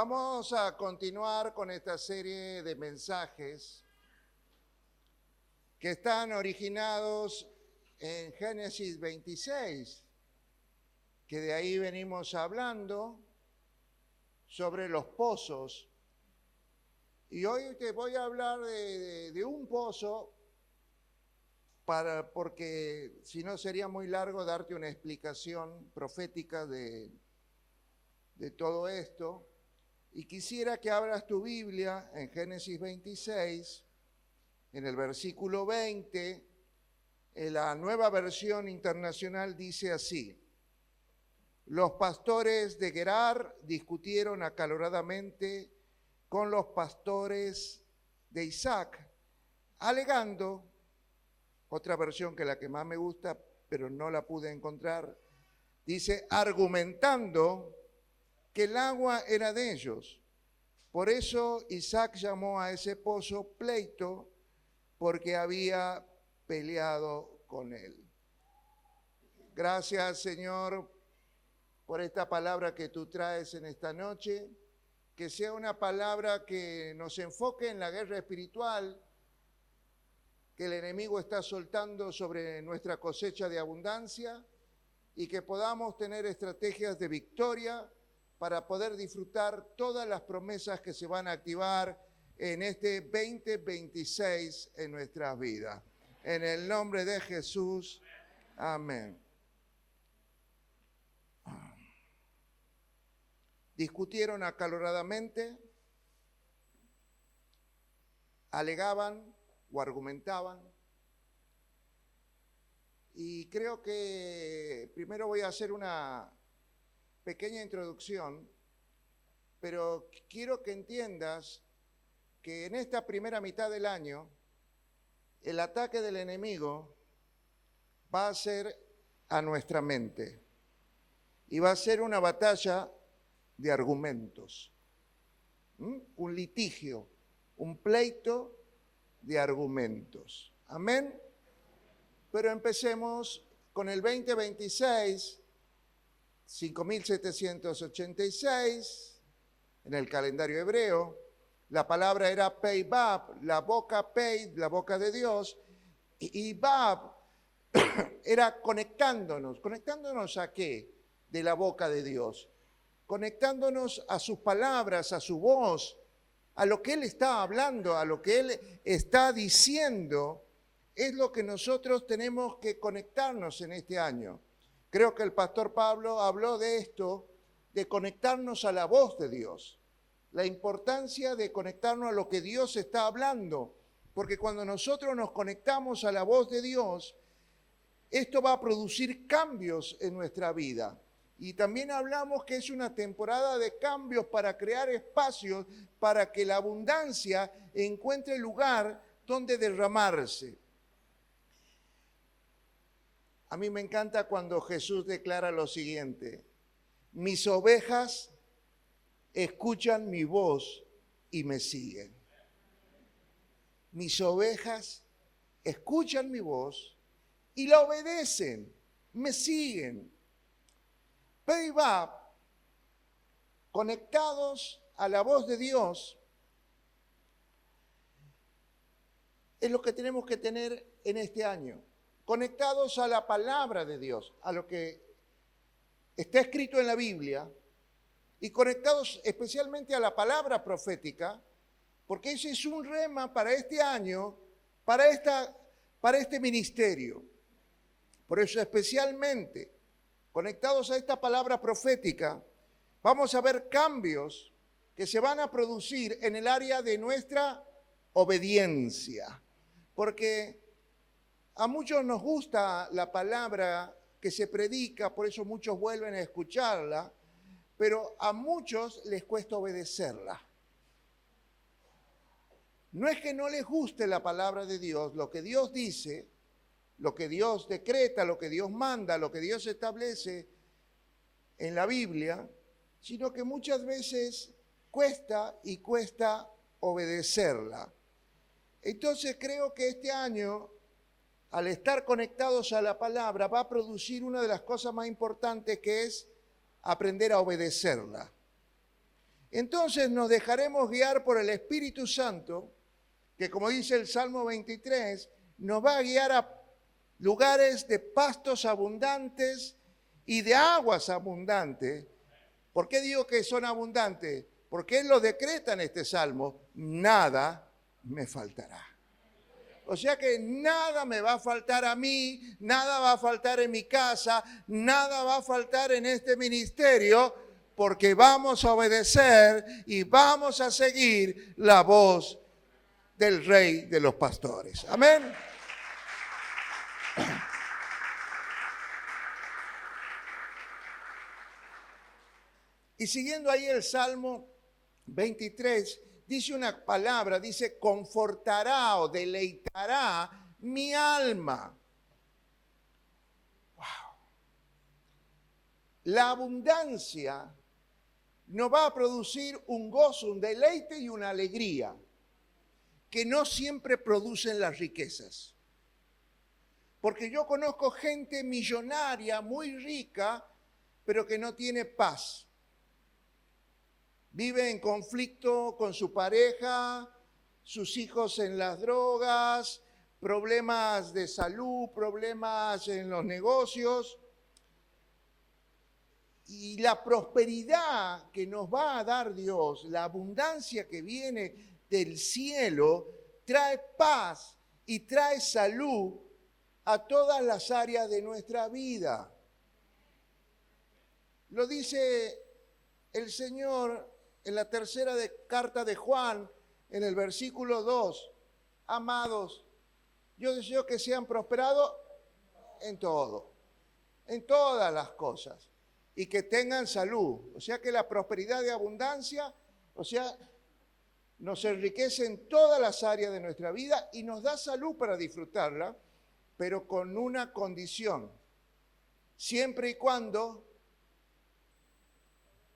Vamos a continuar con esta serie de mensajes que están originados en Génesis 26, que de ahí venimos hablando sobre los pozos. Y hoy te voy a hablar de un pozo, porque si no sería muy largo darte una explicación profética de todo esto. Y quisiera que abras tu Biblia en Génesis 26, en el versículo 20, en la Nueva Versión Internacional dice así: los pastores de Gerar discutieron acaloradamente con los pastores de Isaac, alegando, otra versión que la que más me gusta, pero no la pude encontrar, dice, argumentando que el agua era de ellos. Por eso Isaac llamó a ese pozo pleito, porque había peleado con él. Gracias, Señor, por esta palabra que tú traes en esta noche, que sea una palabra que nos enfoque en la guerra espiritual que el enemigo está soltando sobre nuestra cosecha de abundancia y que podamos tener estrategias de victoria para poder disfrutar todas las promesas que se van a activar en este 2026 en nuestras vidas. En el nombre de Jesús, amén. Discutieron acaloradamente, alegaban o argumentaban. Y creo que primero voy a hacer una pequeña introducción, pero quiero que entiendas que en esta primera mitad del año el ataque del enemigo va a ser a nuestra mente y va a ser una batalla de argumentos, un litigio, un pleito de argumentos. Amén. Pero empecemos con el 2026, 5786, en el calendario hebreo. La palabra era Pei Bab, la boca Pei, la boca de Dios, y Bab era conectándonos. ¿Conectándonos a qué? De la boca de Dios. Conectándonos a sus palabras, a su voz, a lo que Él está hablando, a lo que Él está diciendo, es lo que nosotros tenemos que conectarnos en este año. Creo que el pastor Pablo habló de esto, de conectarnos a la voz de Dios, la importancia de conectarnos a lo que Dios está hablando, porque cuando nosotros nos conectamos a la voz de Dios, esto va a producir cambios en nuestra vida. Y también hablamos que es una temporada de cambios para crear espacios para que la abundancia encuentre lugar donde derramarse. A mí me encanta cuando Jesús declara lo siguiente: mis ovejas escuchan mi voz y me siguen. Mis ovejas escuchan mi voz y la obedecen, me siguen. Pei Bab, conectados a la voz de Dios, es lo que tenemos que tener en este año. Conectados a la palabra de Dios, a lo que está escrito en la Biblia, y conectados especialmente a la palabra profética, porque ese es un rema para este año, para este ministerio. Por eso especialmente conectados a esta palabra profética, vamos a ver cambios que se van a producir en el área de nuestra obediencia. Porque a muchos nos gusta la palabra que se predica, por eso muchos vuelven a escucharla, pero a muchos les cuesta obedecerla. No es que no les guste la palabra de Dios, lo que Dios dice, lo que Dios decreta, lo que Dios manda, lo que Dios establece en la Biblia, sino que muchas veces cuesta obedecerla. Entonces creo que este año, al estar conectados a la palabra, va a producir una de las cosas más importantes, que es aprender a obedecerla. Entonces nos dejaremos guiar por el Espíritu Santo, que como dice el Salmo 23, nos va a guiar a lugares de pastos abundantes y de aguas abundantes. ¿Por qué digo que son abundantes? Porque Él lo decreta en este Salmo, nada me faltará. O sea que nada me va a faltar a mí, nada va a faltar en mi casa, nada va a faltar en este ministerio, porque vamos a obedecer y vamos a seguir la voz del Rey de los Pastores. Amén. Y siguiendo ahí el Salmo 23, dice una palabra, dice, confortará o deleitará mi alma. Wow. La abundancia nos va a producir un gozo, un deleite y una alegría que no siempre producen las riquezas. Porque yo conozco gente millonaria, muy rica, pero que no tiene paz. Vive en conflicto con su pareja, sus hijos en las drogas, problemas de salud, problemas en los negocios. Y la prosperidad que nos va a dar Dios, la abundancia que viene del cielo, trae paz y trae salud a todas las áreas de nuestra vida. Lo dice el Señor en la tercera carta de Juan, en el versículo 2. Amados, yo deseo que sean prosperados en todo, en todas las cosas, y que tengan salud. O sea que la prosperidad de abundancia, o sea, nos enriquece en todas las áreas de nuestra vida y nos da salud para disfrutarla, pero con una condición, siempre y cuando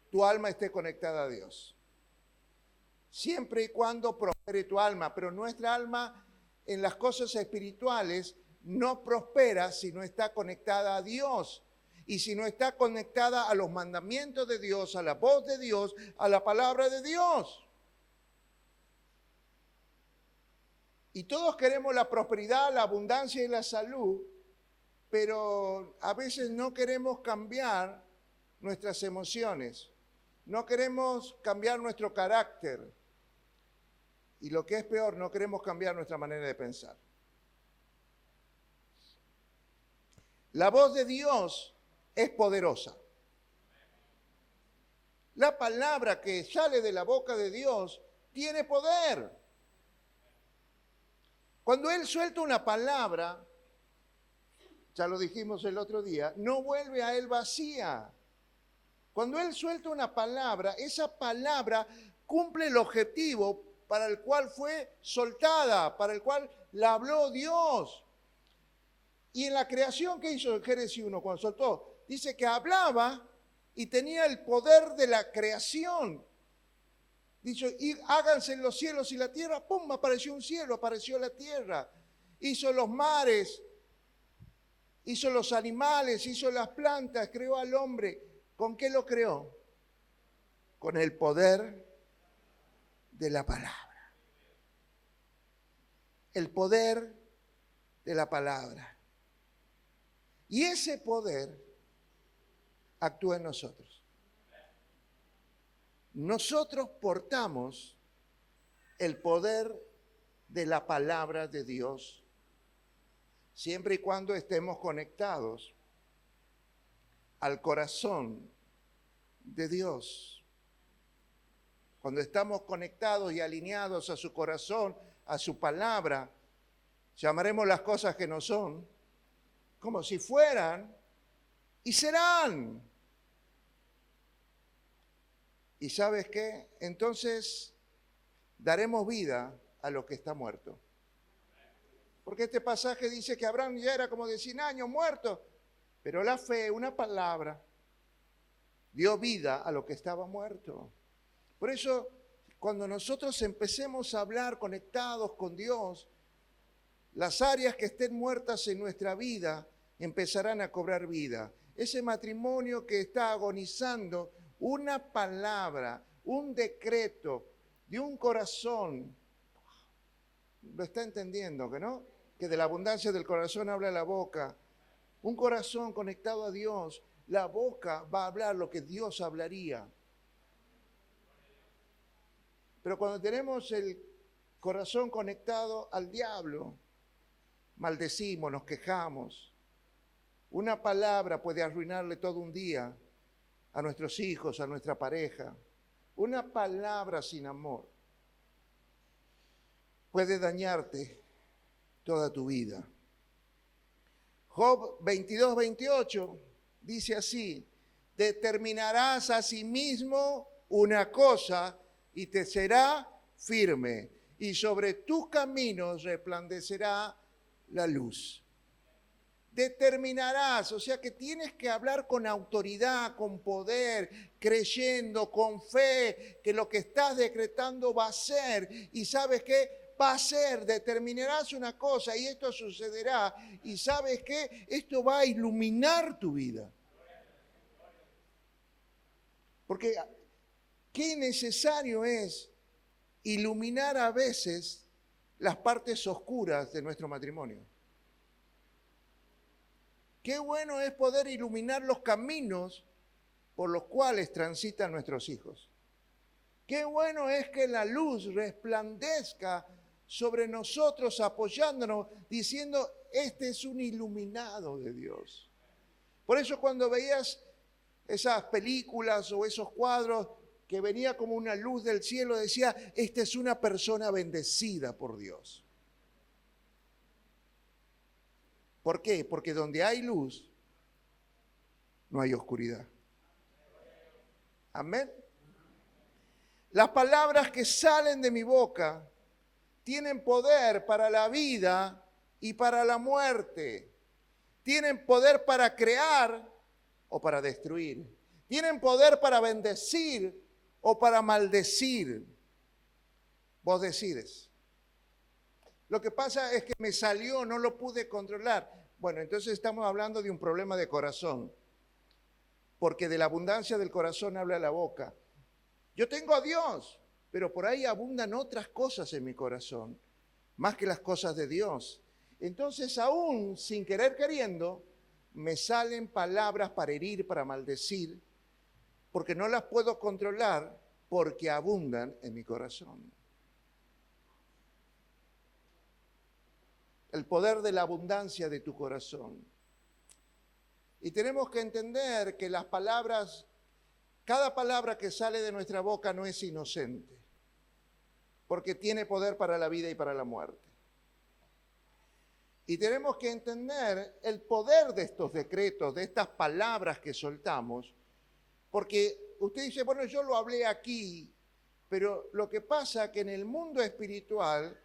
tu alma esté conectada a Dios. Siempre y cuando prospere tu alma, pero nuestra alma en las cosas espirituales no prospera si no está conectada a Dios y si no está conectada a los mandamientos de Dios, a la voz de Dios, a la palabra de Dios. Y todos queremos la prosperidad, la abundancia y la salud, pero a veces no queremos cambiar nuestras emociones, no queremos cambiar nuestro carácter y lo que es peor, no queremos cambiar nuestra manera de pensar. La voz de Dios es poderosa. La palabra que sale de la boca de Dios tiene poder. Cuando Él suelta una palabra, ya lo dijimos el otro día, no vuelve a Él vacía. Cuando Él suelta una palabra, esa palabra cumple el objetivo para el cual fue soltada, para el cual la habló Dios. Y en la creación que hizo en Génesis 1, cuando soltó, dice que hablaba y tenía el poder de la creación. Dice, y háganse los cielos y la tierra, ¡pum!, apareció un cielo, apareció la tierra. Hizo los mares, hizo los animales, hizo las plantas, creó al hombre. ¿Con qué lo creó? Con el poder de la palabra. El poder de la palabra. Y ese poder actúa en nosotros. Nosotros portamos el poder de la palabra de Dios, siempre y cuando estemos conectados al corazón de Dios. Cuando estamos conectados y alineados a su corazón, a su palabra, llamaremos las cosas que no son como si fueran y serán. ¿Y sabes qué? Entonces daremos vida a lo que está muerto. Porque este pasaje dice que Abraham ya era como de 100 años muerto, pero la fe, una palabra, dio vida a lo que estaba muerto. Por eso, cuando nosotros empecemos a hablar conectados con Dios, las áreas que estén muertas en nuestra vida empezarán a cobrar vida. Ese matrimonio que está agonizando, una palabra, un decreto de un corazón. ¿Lo está entendiendo, que no? Que de la abundancia del corazón habla la boca. Un corazón conectado a Dios, la boca va a hablar lo que Dios hablaría. Pero cuando tenemos el corazón conectado al diablo, maldecimos, nos quejamos. Una palabra puede arruinarle todo un día a nuestros hijos, a nuestra pareja. Una palabra sin amor puede dañarte toda tu vida. Job 22:28 dice así: determinarás a sí mismo una cosa y te será firme, y sobre tus caminos resplandecerá la luz. Determinarás, o sea que tienes que hablar con autoridad, con poder, creyendo, con fe, que lo que estás decretando va a ser. Y ¿sabes qué? Va a ser, determinarás una cosa y esto sucederá. Y ¿sabes qué? Esto va a iluminar tu vida. Porque qué necesario es iluminar a veces las partes oscuras de nuestro matrimonio. Qué bueno es poder iluminar los caminos por los cuales transitan nuestros hijos. Qué bueno es que la luz resplandezca sobre nosotros, apoyándonos, diciendo, este es un iluminado de Dios. Por eso cuando veías esas películas o esos cuadros que venía como una luz del cielo, decía, esta es una persona bendecida por Dios. ¿Por qué? Porque donde hay luz, no hay oscuridad. Amén. Las palabras que salen de mi boca tienen poder para la vida y para la muerte. Tienen poder para crear o para destruir. Tienen poder para bendecir o para maldecir. Vos decides. Lo que pasa es que me salió, no lo pude controlar. Bueno, entonces estamos hablando de un problema de corazón. Porque de la abundancia del corazón habla la boca. Yo tengo a Dios, pero por ahí abundan otras cosas en mi corazón, más que las cosas de Dios. Entonces, aún sin querer queriendo, me salen palabras para herir, para maldecir, porque no las puedo controlar, porque abundan en mi corazón. El poder de la abundancia de tu corazón. Y tenemos que entender que las palabras, cada palabra que sale de nuestra boca no es inocente, porque tiene poder para la vida y para la muerte. Y tenemos que entender el poder de estos decretos, de estas palabras que soltamos, porque usted dice, bueno, yo lo hablé aquí, pero lo que pasa es que en el mundo espiritual,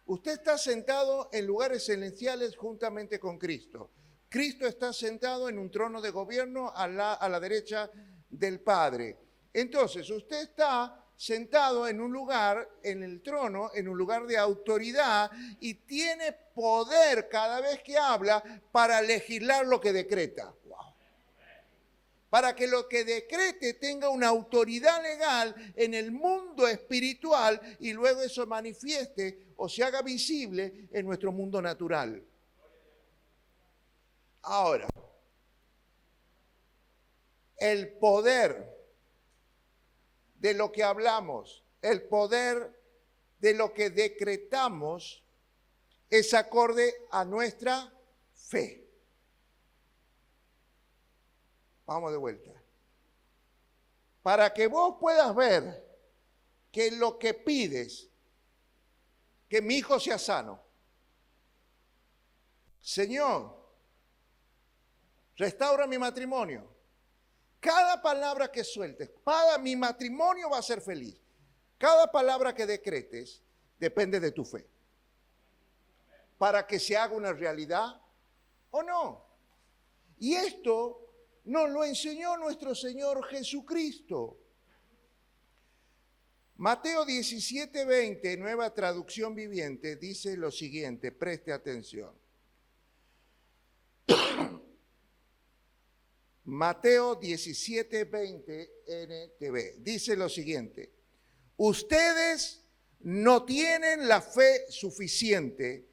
usted está sentado en lugares celestiales juntamente con Cristo. Cristo está sentado en un trono de gobierno a la derecha del Padre. Entonces, usted está sentado en un lugar, en el trono, en un lugar de autoridad y tiene poder cada vez que habla para legislar lo que decreta. Wow. Para que lo que decrete tenga una autoridad legal en el mundo espiritual y luego eso manifieste o se haga visible en nuestro mundo natural. Ahora, el poder de lo que hablamos, el poder de lo que decretamos es acorde a nuestra fe. Vamos de vuelta. Para que vos puedas ver que lo que pides, que mi hijo sea sano, Señor, restaura mi matrimonio. Cada palabra que sueltes, para mi matrimonio va a ser feliz. Cada palabra que decretes depende de tu fe. Para que se haga una realidad o no. Y esto nos lo enseñó nuestro Señor Jesucristo. Mateo 17:20, nueva traducción viviente, dice lo siguiente, preste atención. Mateo 17:20 NTV. Dice lo siguiente: ustedes no tienen la fe suficiente,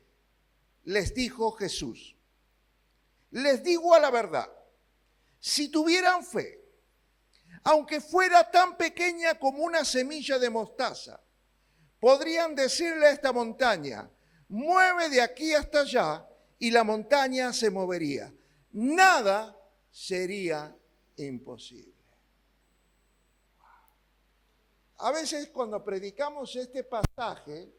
les dijo Jesús. Les digo a la verdad, si tuvieran fe, aunque fuera tan pequeña como una semilla de mostaza, podrían decirle a esta montaña, mueve de aquí hasta allá, y la montaña se movería. Nada sería imposible. A veces cuando predicamos este pasaje,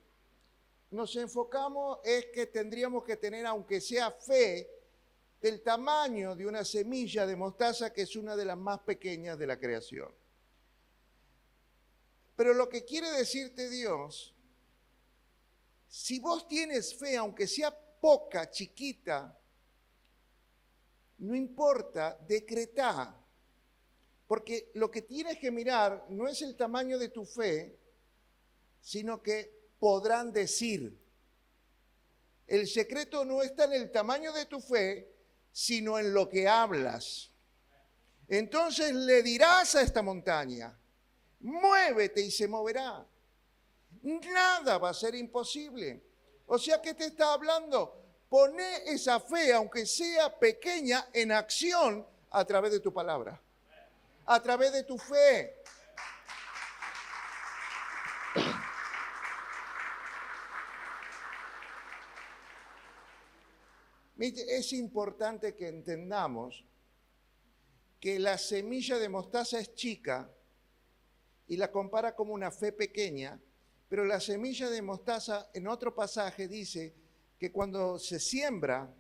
nos enfocamos en que tendríamos que tener, aunque sea fe, del tamaño de una semilla de mostaza, que es una de las más pequeñas de la creación. Pero lo que quiere decirte Dios, si vos tienes fe, aunque sea poca, chiquita, no importa, decretá. Porque lo que tienes que mirar no es el tamaño de tu fe, sino que podrán decir. El secreto no está en el tamaño de tu fe, sino en lo que hablas. Entonces le dirás a esta montaña, muévete y se moverá. Nada va a ser imposible. O sea, ¿qué te está hablando? Poné esa fe, aunque sea pequeña, en acción a través de tu palabra, a través de tu fe. Es importante que entendamos que la semilla de mostaza es chica y la compara como una fe pequeña, pero la semilla de mostaza en otro pasaje dice que cuando se siembra,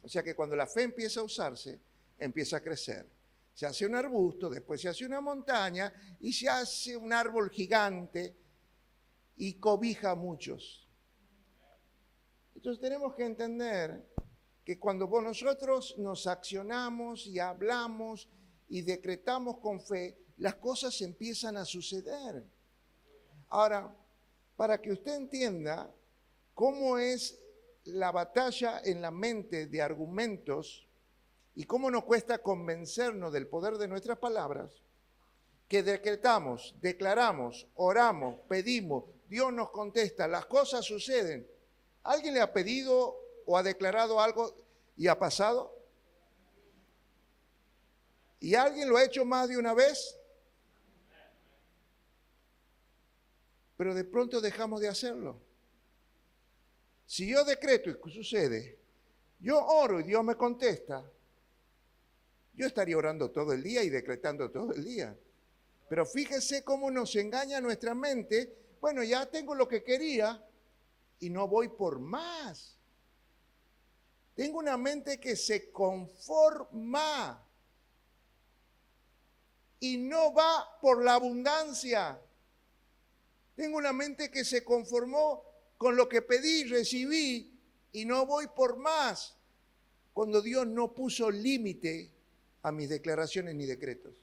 o sea que cuando la fe empieza a usarse, empieza a crecer. Se hace un arbusto, después se hace una montaña y se hace un árbol gigante y cobija a muchos. Entonces tenemos que entender que cuando nosotros nos accionamos y hablamos y decretamos con fe, las cosas empiezan a suceder. Ahora, para que usted entienda cómo es la batalla en la mente de argumentos y cómo nos cuesta convencernos del poder de nuestras palabras, que decretamos, declaramos, oramos, pedimos, Dios nos contesta, las cosas suceden. ¿Alguien le ha pedido o ha declarado algo y ha pasado? ¿Y alguien lo ha hecho más de una vez? Pero de pronto dejamos de hacerlo. Si yo decreto y sucede, yo oro y Dios me contesta, yo estaría orando todo el día y decretando todo el día. Pero fíjese cómo nos engaña nuestra mente. Bueno, ya tengo lo que quería y no voy por más. Tengo una mente que se conforma y no va por la abundancia. Tengo una mente que se conformó con lo que pedí, recibí y no voy por más. Cuando Dios no puso límite a mis declaraciones ni decretos.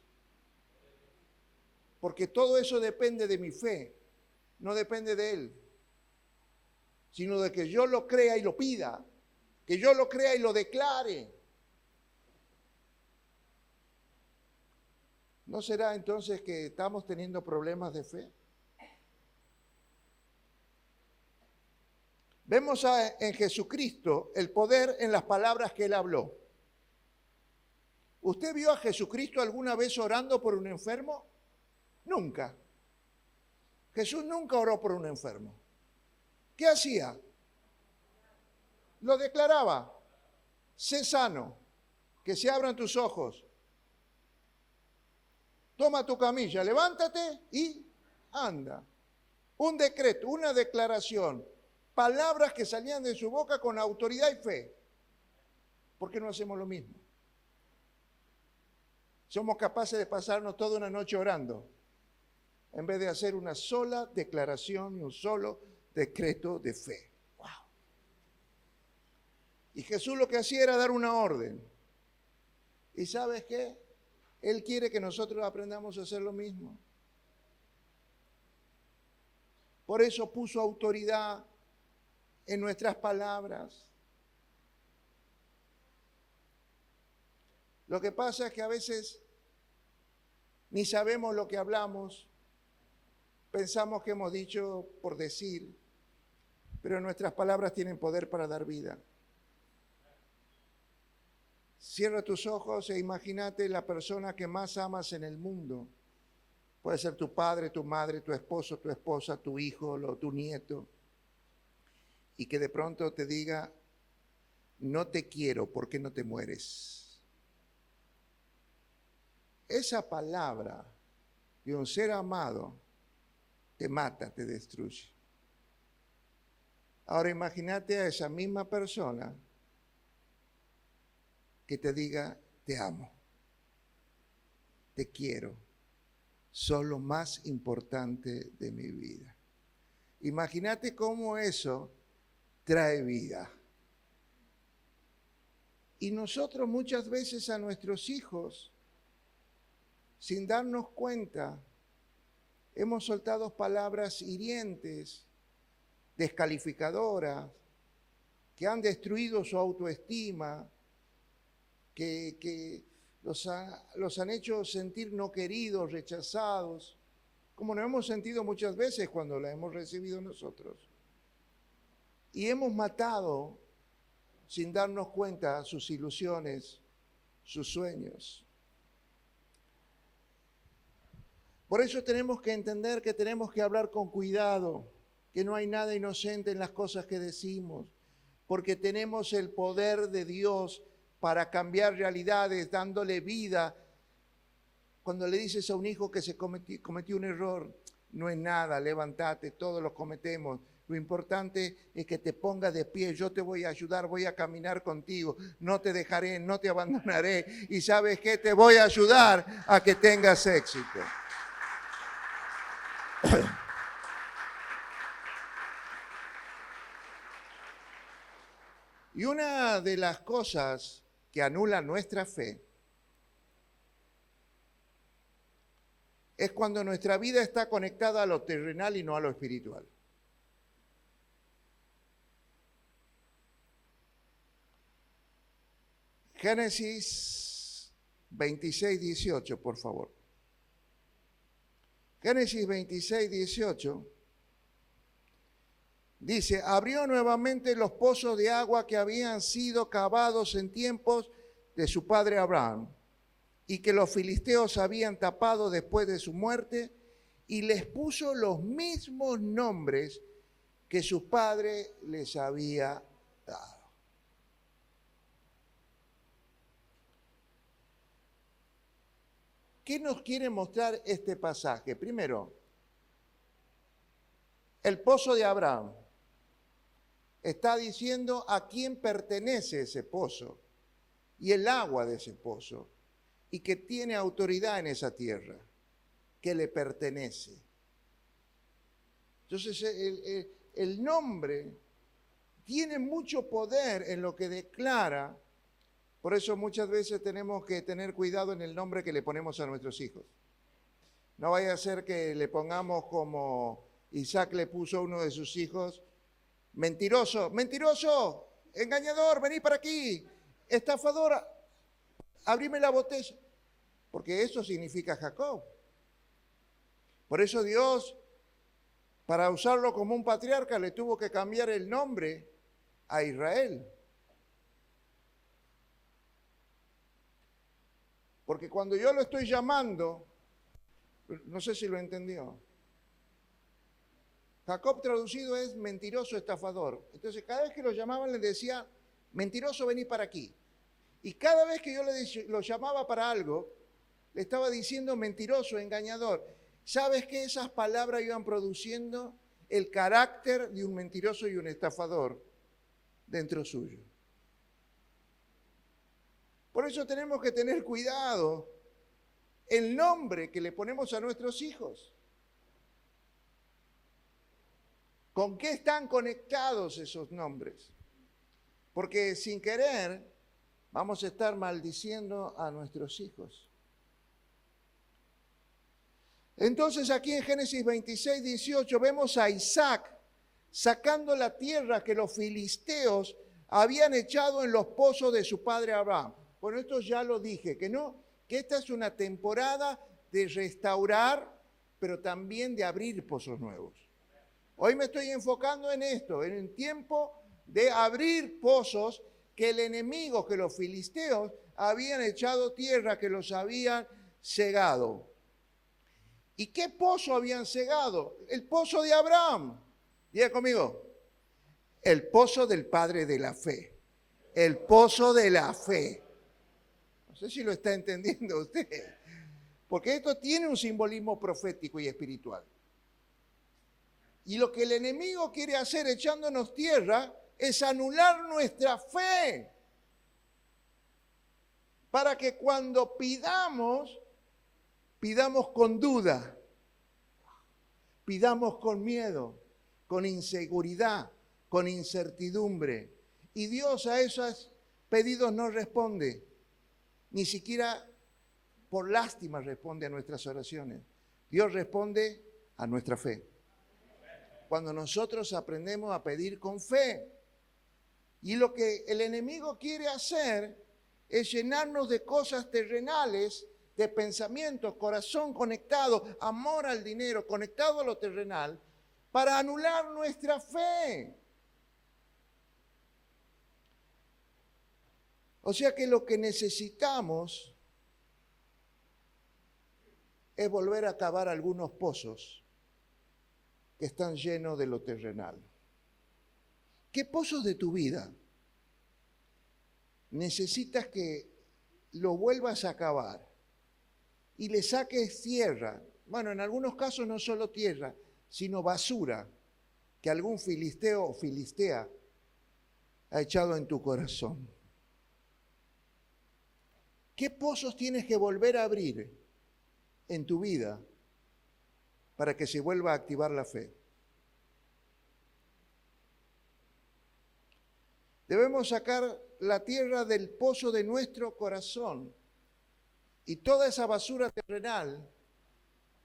Porque todo eso depende de mi fe, no depende de Él, sino de que yo lo crea y lo pida, que yo lo crea y lo declare. ¿No será entonces que estamos teniendo problemas de fe? Vemos en Jesucristo el poder en las palabras que Él habló. ¿Usted vio a Jesucristo alguna vez orando por un enfermo? Nunca. Jesús nunca oró por un enfermo. ¿Qué hacía? Lo declaraba. Sé sano, que se abran tus ojos. Toma tu camilla, levántate y anda. Un decreto, una declaración, palabras que salían de su boca con autoridad y fe. ¿Por qué no hacemos lo mismo? Somos capaces de pasarnos toda una noche orando, en vez de hacer una sola declaración y un solo decreto de fe. ¡Wow! Y Jesús lo que hacía era dar una orden. ¿Y sabes qué? Él quiere que nosotros aprendamos a hacer lo mismo. Por eso puso autoridad en nuestras palabras. Lo que pasa es que a veces ni sabemos lo que hablamos, pensamos que hemos dicho por decir, pero nuestras palabras tienen poder para dar vida. Cierra tus ojos e imagínate la persona que más amas en el mundo. Puede ser tu padre, tu madre, tu esposo, tu esposa, tu hijo o tu nieto. Y que de pronto te diga, no te quiero, ¿por qué no te mueres? Esa palabra de un ser amado te mata, te destruye. Ahora imagínate a esa misma persona que te diga, te amo, te quiero, sos lo más importante de mi vida. Imagínate cómo eso trae vida. Y nosotros muchas veces a nuestros hijos, sin darnos cuenta, hemos soltado palabras hirientes, descalificadoras, que han destruido su autoestima, que los han hecho sentir no queridos, rechazados, como nos hemos sentido muchas veces cuando la hemos recibido nosotros. Y hemos matado, sin darnos cuenta, sus ilusiones, sus sueños. Por eso tenemos que entender que tenemos que hablar con cuidado, que no hay nada inocente en las cosas que decimos, porque tenemos el poder de Dios para cambiar realidades, dándole vida. Cuando le dices a un hijo que se cometió un error, no es nada, levántate, todos lo cometemos. Lo importante es que te pongas de pie, yo te voy a ayudar, voy a caminar contigo, no te dejaré, no te abandonaré. Y ¿sabes qué? Te voy a ayudar a que tengas éxito. Y una de las cosas que anula nuestra fe es cuando nuestra vida está conectada a lo terrenal y no a lo espiritual. Génesis 26, 18, por favor. Génesis 26, 18 dice, abrió nuevamente los pozos de agua que habían sido cavados en tiempos de su padre Abraham y que los filisteos habían tapado después de su muerte, y les puso los mismos nombres que su padre les había dado. ¿Qué nos quiere mostrar este pasaje? Primero, el pozo de Abraham. Está diciendo a quién pertenece ese pozo y el agua de ese pozo, y que tiene autoridad en esa tierra, que le pertenece. Entonces el nombre tiene mucho poder en lo que declara. Por eso muchas veces tenemos que tener cuidado en el nombre que le ponemos a nuestros hijos. No vaya a ser que le pongamos como Isaac le puso a uno de sus hijos, mentiroso, mentiroso, engañador, vení para aquí, estafadora, abrime la botella. Porque eso significa Jacob. Por eso Dios, para usarlo como un patriarca, le tuvo que cambiar el nombre a Israel. Porque cuando yo lo estoy llamando, no sé si lo entendió, Jacob traducido es mentiroso, estafador. Entonces cada vez que lo llamaban le decía, mentiroso, vení para aquí. Y cada vez que yo lo llamaba para algo, le estaba diciendo mentiroso, engañador. ¿Sabes qué? Esas palabras iban produciendo el carácter de un mentiroso y un estafador dentro suyo. Por eso tenemos que tener cuidado el nombre que le ponemos a nuestros hijos. ¿Con qué están conectados esos nombres? Porque sin querer vamos a estar maldiciendo a nuestros hijos. Entonces aquí en Génesis 26, 18 vemos a Isaac sacando la tierra que los filisteos habían echado en los pozos de su padre Abraham. Bueno, esto ya lo dije, que no, que esta es una temporada de restaurar, pero también de abrir pozos nuevos. Hoy me estoy enfocando en esto, en el tiempo de abrir pozos que el enemigo, que los filisteos habían echado tierra, que los habían cegado. ¿Y qué pozo habían cegado? El pozo de Abraham. Diga conmigo, el pozo del padre de la fe. El pozo de la fe. No sé si lo está entendiendo usted, porque esto tiene un simbolismo profético y espiritual. Y lo que el enemigo quiere hacer echándonos tierra es anular nuestra fe, para que cuando pidamos con duda, pidamos con miedo, con inseguridad, con incertidumbre. Y Dios a esos pedidos no responde, ni siquiera por lástima responde a nuestras oraciones. Dios responde a nuestra fe. Cuando nosotros aprendemos a pedir con fe. Y lo que el enemigo quiere hacer es llenarnos de cosas terrenales, de pensamientos, corazón conectado, amor al dinero, conectado a lo terrenal, para anular nuestra fe. O sea que lo que necesitamos es volver a cavar algunos pozos que están llenos de lo terrenal. ¿Qué pozos de tu vida necesitas que lo vuelvas a cavar y le saques tierra? Bueno, en algunos casos no solo tierra, sino basura que algún filisteo o filistea ha echado en tu corazón. ¿Qué pozos tienes que volver a abrir en tu vida para que se vuelva a activar la fe? Debemos sacar la tierra del pozo de nuestro corazón y toda esa basura terrenal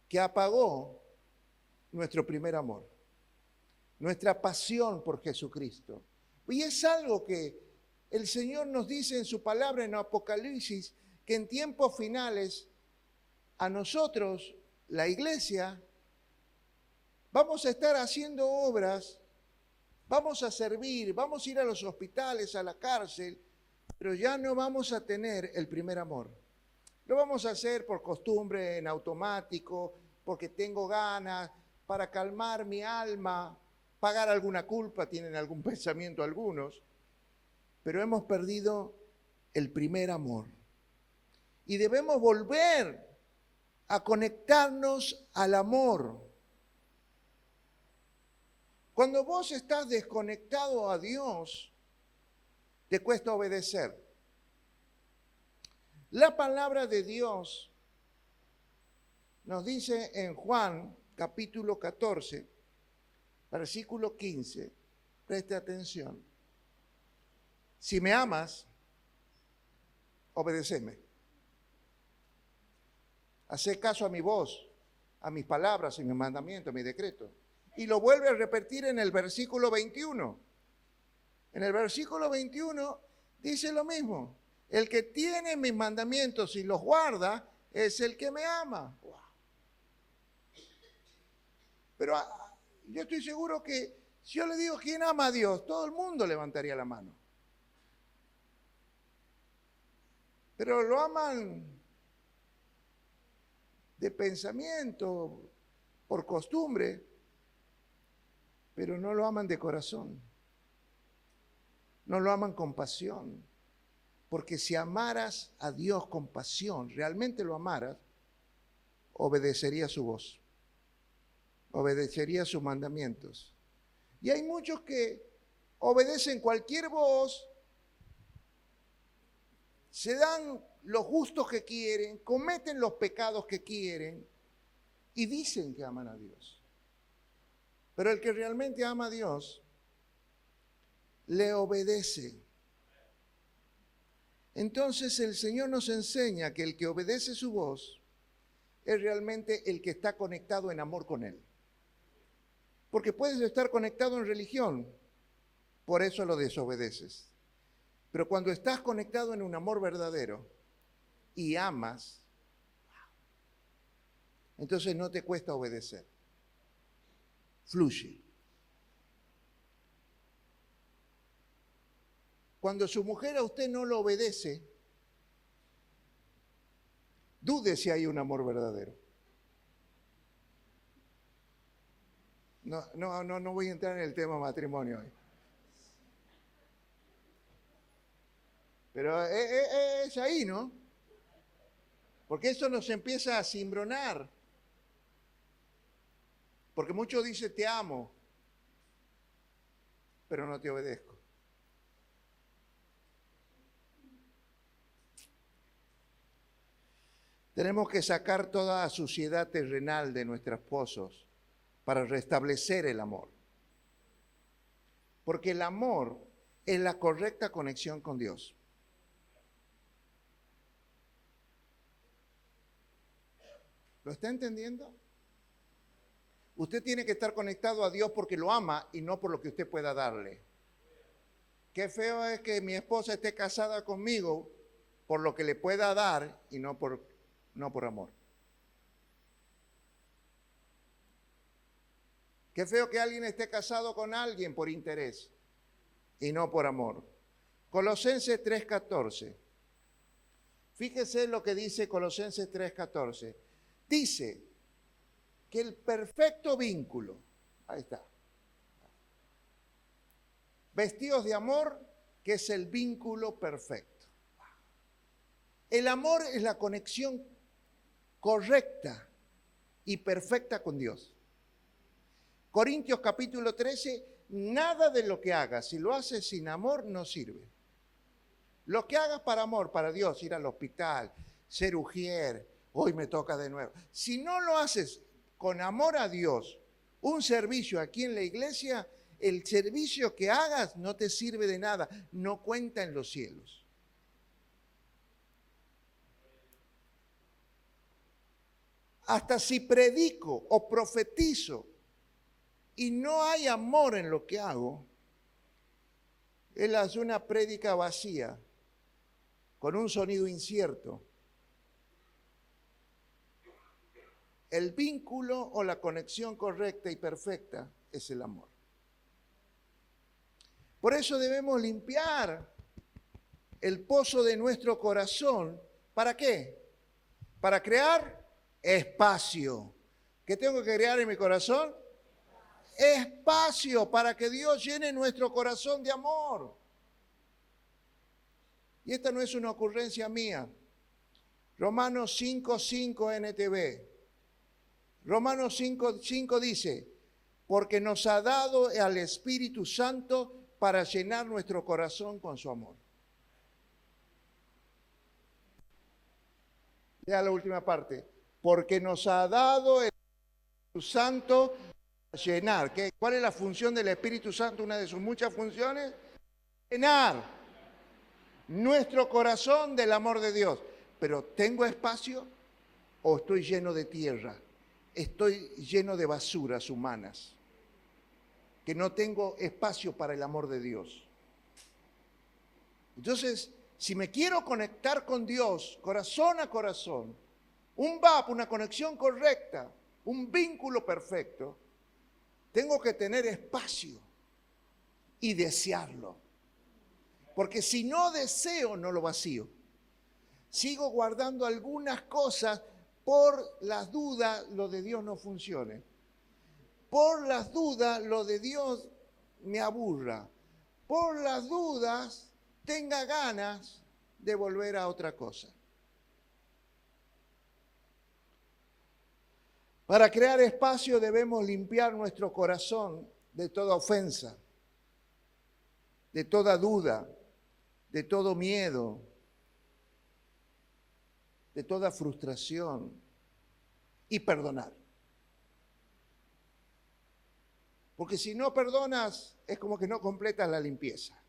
que apagó nuestro primer amor, nuestra pasión por Jesucristo. Y es algo que el Señor nos dice en su palabra en Apocalipsis, que en tiempos finales a nosotros, la iglesia, vamos a estar haciendo obras, vamos a servir, vamos a ir a los hospitales, a la cárcel, pero ya no vamos a tener el primer amor. Lo vamos a hacer por costumbre, en automático, porque tengo ganas, para calmar mi alma, pagar alguna culpa, tienen algún pensamiento algunos, pero hemos perdido el primer amor. Y debemos volver a conectarnos al amor. Cuando vos estás desconectado a Dios, te cuesta obedecer. La palabra de Dios nos dice en Juan capítulo 14, versículo 15, preste atención. Si me amas, obedéceme. Hacé caso a mi voz, a mis palabras, a mis mandamientos, a mi decreto. Y lo vuelve a repetir en el versículo 21. En el versículo 21 dice lo mismo. El que tiene mis mandamientos y los guarda es el que me ama. Wow. Pero yo estoy seguro que si yo le digo quién ama a Dios, todo el mundo levantaría la mano. Pero lo aman de pensamiento, por costumbre, pero no lo aman de corazón. No lo aman con pasión. Porque si amaras a Dios con pasión, realmente lo amaras, obedecería su voz, obedecería sus mandamientos. Y hay muchos que obedecen cualquier voz, se dan los gustos que quieren, cometen los pecados que quieren y dicen que aman a Dios. Pero el que realmente ama a Dios, le obedece. Entonces el Señor nos enseña que el que obedece su voz es realmente el que está conectado en amor con Él. Porque puedes estar conectado en religión, por eso lo desobedeces. Pero cuando estás conectado en un amor verdadero y amas, entonces no te cuesta obedecer. Fluye. Cuando su mujer a usted no lo obedece, dude si hay un amor verdadero. No voy a entrar en el tema matrimonio hoy. Pero es ahí, ¿no? Porque eso nos empieza a cimbronar. Porque muchos dicen te amo, pero no te obedezco. Tenemos que sacar toda suciedad terrenal de nuestros pozos para restablecer el amor. Porque el amor es la correcta conexión con Dios. ¿Lo está entendiendo? Usted tiene que estar conectado a Dios porque lo ama y no por lo que usted pueda darle. Qué feo es que mi esposa esté casada conmigo por lo que le pueda dar y no por amor. Qué feo que alguien esté casado con alguien por interés y no por amor. Colosenses 3:14. Fíjese lo que dice Colosenses 3:14. Dice que el perfecto vínculo, ahí está, vestidos de amor, que es el vínculo perfecto. El amor es la conexión correcta y perfecta con Dios. Corintios capítulo 13, nada de lo que hagas, si lo haces sin amor, no sirve. Lo que hagas para amor, para Dios, ir al hospital, ser ujier, hoy me toca de nuevo. Si no lo haces con amor a Dios, un servicio aquí en la iglesia, el servicio que hagas no te sirve de nada, no cuenta en los cielos. Hasta si predico o profetizo y no hay amor en lo que hago, él hace una prédica vacía, con un sonido incierto. El vínculo o la conexión correcta y perfecta es el amor. Por eso debemos limpiar el pozo de nuestro corazón. ¿Para qué? Para crear espacio. ¿Qué tengo que crear en mi corazón? Espacio para que Dios llene nuestro corazón de amor. Y esta no es una ocurrencia mía. Romanos 5:5 NTV. Romanos 5:5 dice, porque nos ha dado al Espíritu Santo para llenar nuestro corazón con su amor. Lea la última parte. Porque nos ha dado el Espíritu Santo para llenar. ¿Cuál es la función del Espíritu Santo? Una de sus muchas funciones. Llenar nuestro corazón del amor de Dios. Pero ¿tengo espacio o estoy lleno de tierra? Estoy lleno de basuras humanas, que no tengo espacio para el amor de Dios. Entonces, si me quiero conectar con Dios, corazón a corazón, un VAP, una conexión correcta, un vínculo perfecto, tengo que tener espacio y desearlo. Porque si no deseo, no lo vacío. Sigo guardando algunas cosas. Por las dudas, lo de Dios no funcione. Por las dudas, lo de Dios me aburra. Por las dudas, tenga ganas de volver a otra cosa. Para crear espacio debemos limpiar nuestro corazón de toda ofensa, de toda duda, de todo miedo, de toda frustración y perdonar. Porque si no perdonas, es como que no completas la limpieza.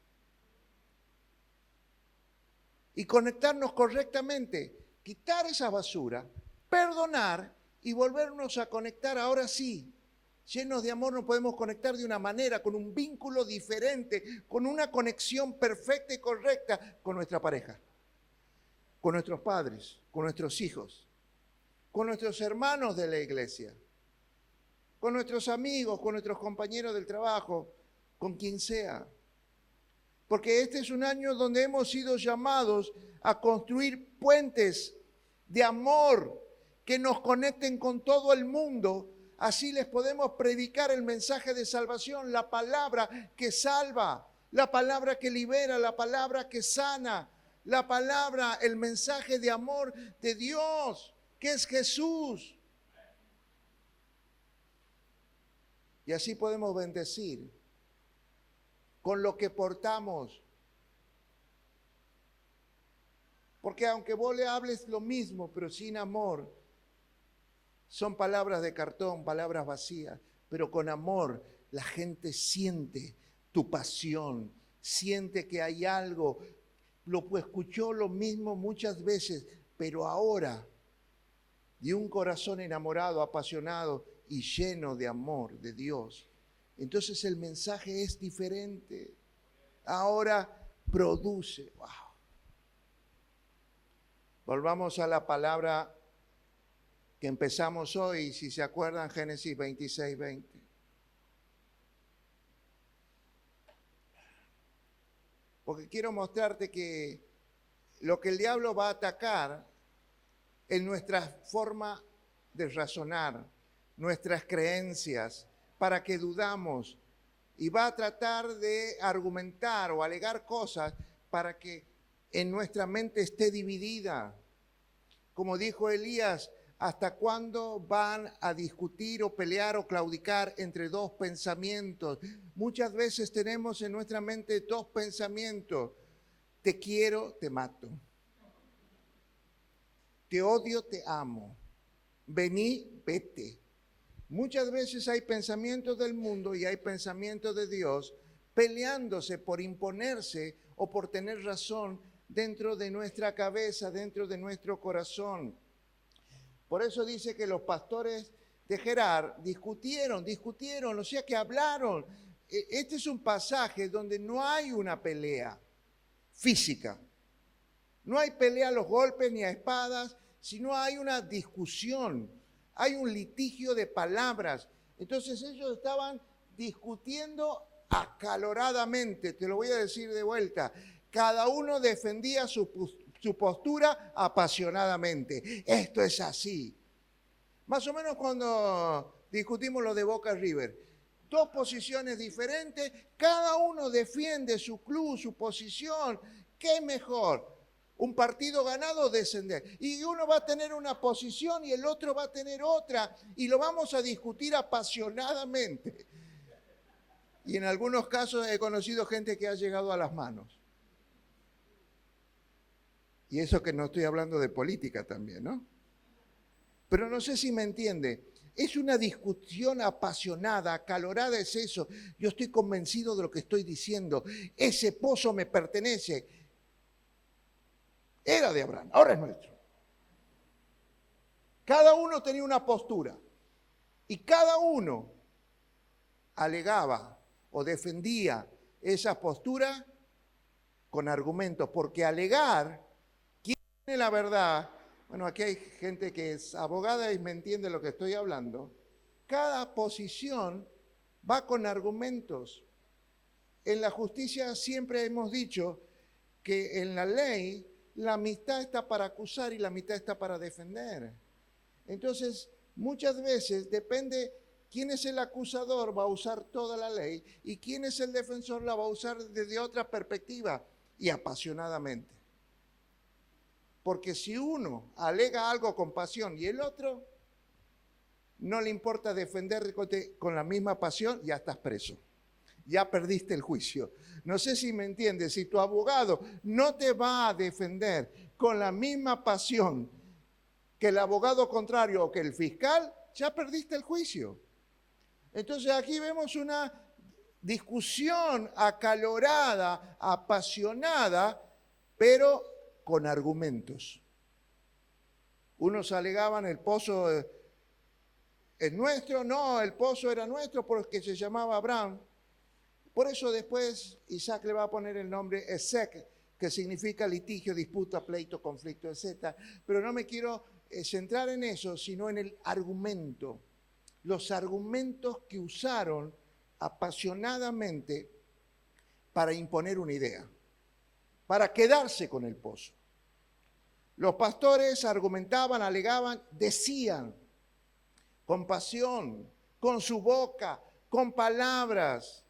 Y conectarnos correctamente, quitar esa basura, perdonar y volvernos a conectar ahora sí, Llenos de amor nos podemos conectar de una manera, con un vínculo diferente, con una conexión perfecta y correcta con nuestra pareja, con nuestros padres, con nuestros hijos, con nuestros hermanos de la iglesia, con nuestros amigos, con nuestros compañeros del trabajo, con quien sea. Porque este es un año donde hemos sido llamados a construir puentes de amor que nos conecten con todo el mundo. Así les podemos predicar el mensaje de salvación, la palabra que salva, la palabra que libera, la palabra que sana, la palabra, el mensaje de amor de Dios, que es Jesús. Y así podemos bendecir con lo que portamos. Porque aunque vos le hables lo mismo, pero sin amor, son palabras de cartón, palabras vacías, pero con amor la gente siente tu pasión, siente que hay algo. Lo escuchó lo mismo muchas veces, pero ahora, de un corazón enamorado, apasionado y lleno de amor de Dios, entonces el mensaje es diferente. Ahora produce. Wow. Volvamos a la palabra que empezamos hoy, si se acuerdan, Génesis 26, 20. Porque quiero mostrarte que lo que el diablo va a atacar es nuestra forma de razonar, nuestras creencias, para que dudamos, y va a tratar de argumentar o alegar cosas para que en nuestra mente esté dividida. Como dijo Elías, ¿hasta cuándo van a discutir o pelear o claudicar entre dos pensamientos? Muchas veces tenemos en nuestra mente dos pensamientos. Te quiero, te mato. Te odio, te amo. Vení, vete. Muchas veces hay pensamientos del mundo y hay pensamientos de Dios peleándose por imponerse o por tener razón dentro de nuestra cabeza, dentro de nuestro corazón. Por eso dice que los pastores de Gerar discutieron, o sea que hablaron. Este es un pasaje donde no hay una pelea física. No hay pelea a los golpes ni a espadas, sino hay una discusión. Hay un litigio de palabras. Entonces ellos estaban discutiendo acaloradamente, te lo voy a decir de vuelta. Cada uno defendía su postura apasionadamente. Esto es así. Más o menos cuando discutimos lo de Boca River. Dos posiciones diferentes, cada uno defiende su club, su posición. ¿Qué mejor? Un partido ganado o descender. Y uno va a tener una posición y el otro va a tener otra. Y lo vamos a discutir apasionadamente. Y en algunos casos he conocido gente que ha llegado a las manos. Y eso que no estoy hablando de política también, ¿no? Pero no sé si me entiende. Es una discusión apasionada, acalorada es eso. Yo estoy convencido de lo que estoy diciendo. Ese pozo me pertenece. Era de Abraham, ahora es nuestro. Cada uno tenía una postura y cada uno alegaba o defendía esa postura con argumentos, porque alegar, ¿quién tiene la verdad? Bueno, aquí hay gente que es abogada y me entiende lo que estoy hablando. Cada posición va con argumentos. En la justicia siempre hemos dicho que en la ley la mitad está para acusar y la mitad está para defender. Entonces, muchas veces depende quién es el acusador, va a usar toda la ley, y quién es el defensor, la va a usar desde otra perspectiva y apasionadamente. Porque si uno alega algo con pasión y el otro no le importa defender con la misma pasión, ya estás preso. Ya perdiste el juicio. No sé si me entiendes, si tu abogado no te va a defender con la misma pasión que el abogado contrario o que el fiscal, ya perdiste el juicio. Entonces aquí vemos una discusión acalorada, apasionada, pero con argumentos. Unos alegaban el pozo ¿Es nuestro? No, el pozo era nuestro porque se llamaba Abraham. Por eso después Isaac le va a poner el nombre Esek, que significa litigio, disputa, pleito, conflicto, etc. Pero no me quiero centrar en eso, sino en el argumento. Los argumentos que usaron apasionadamente para imponer una idea, para quedarse con el pozo. Los pastores argumentaban, alegaban, decían, con pasión, con su boca, con palabras.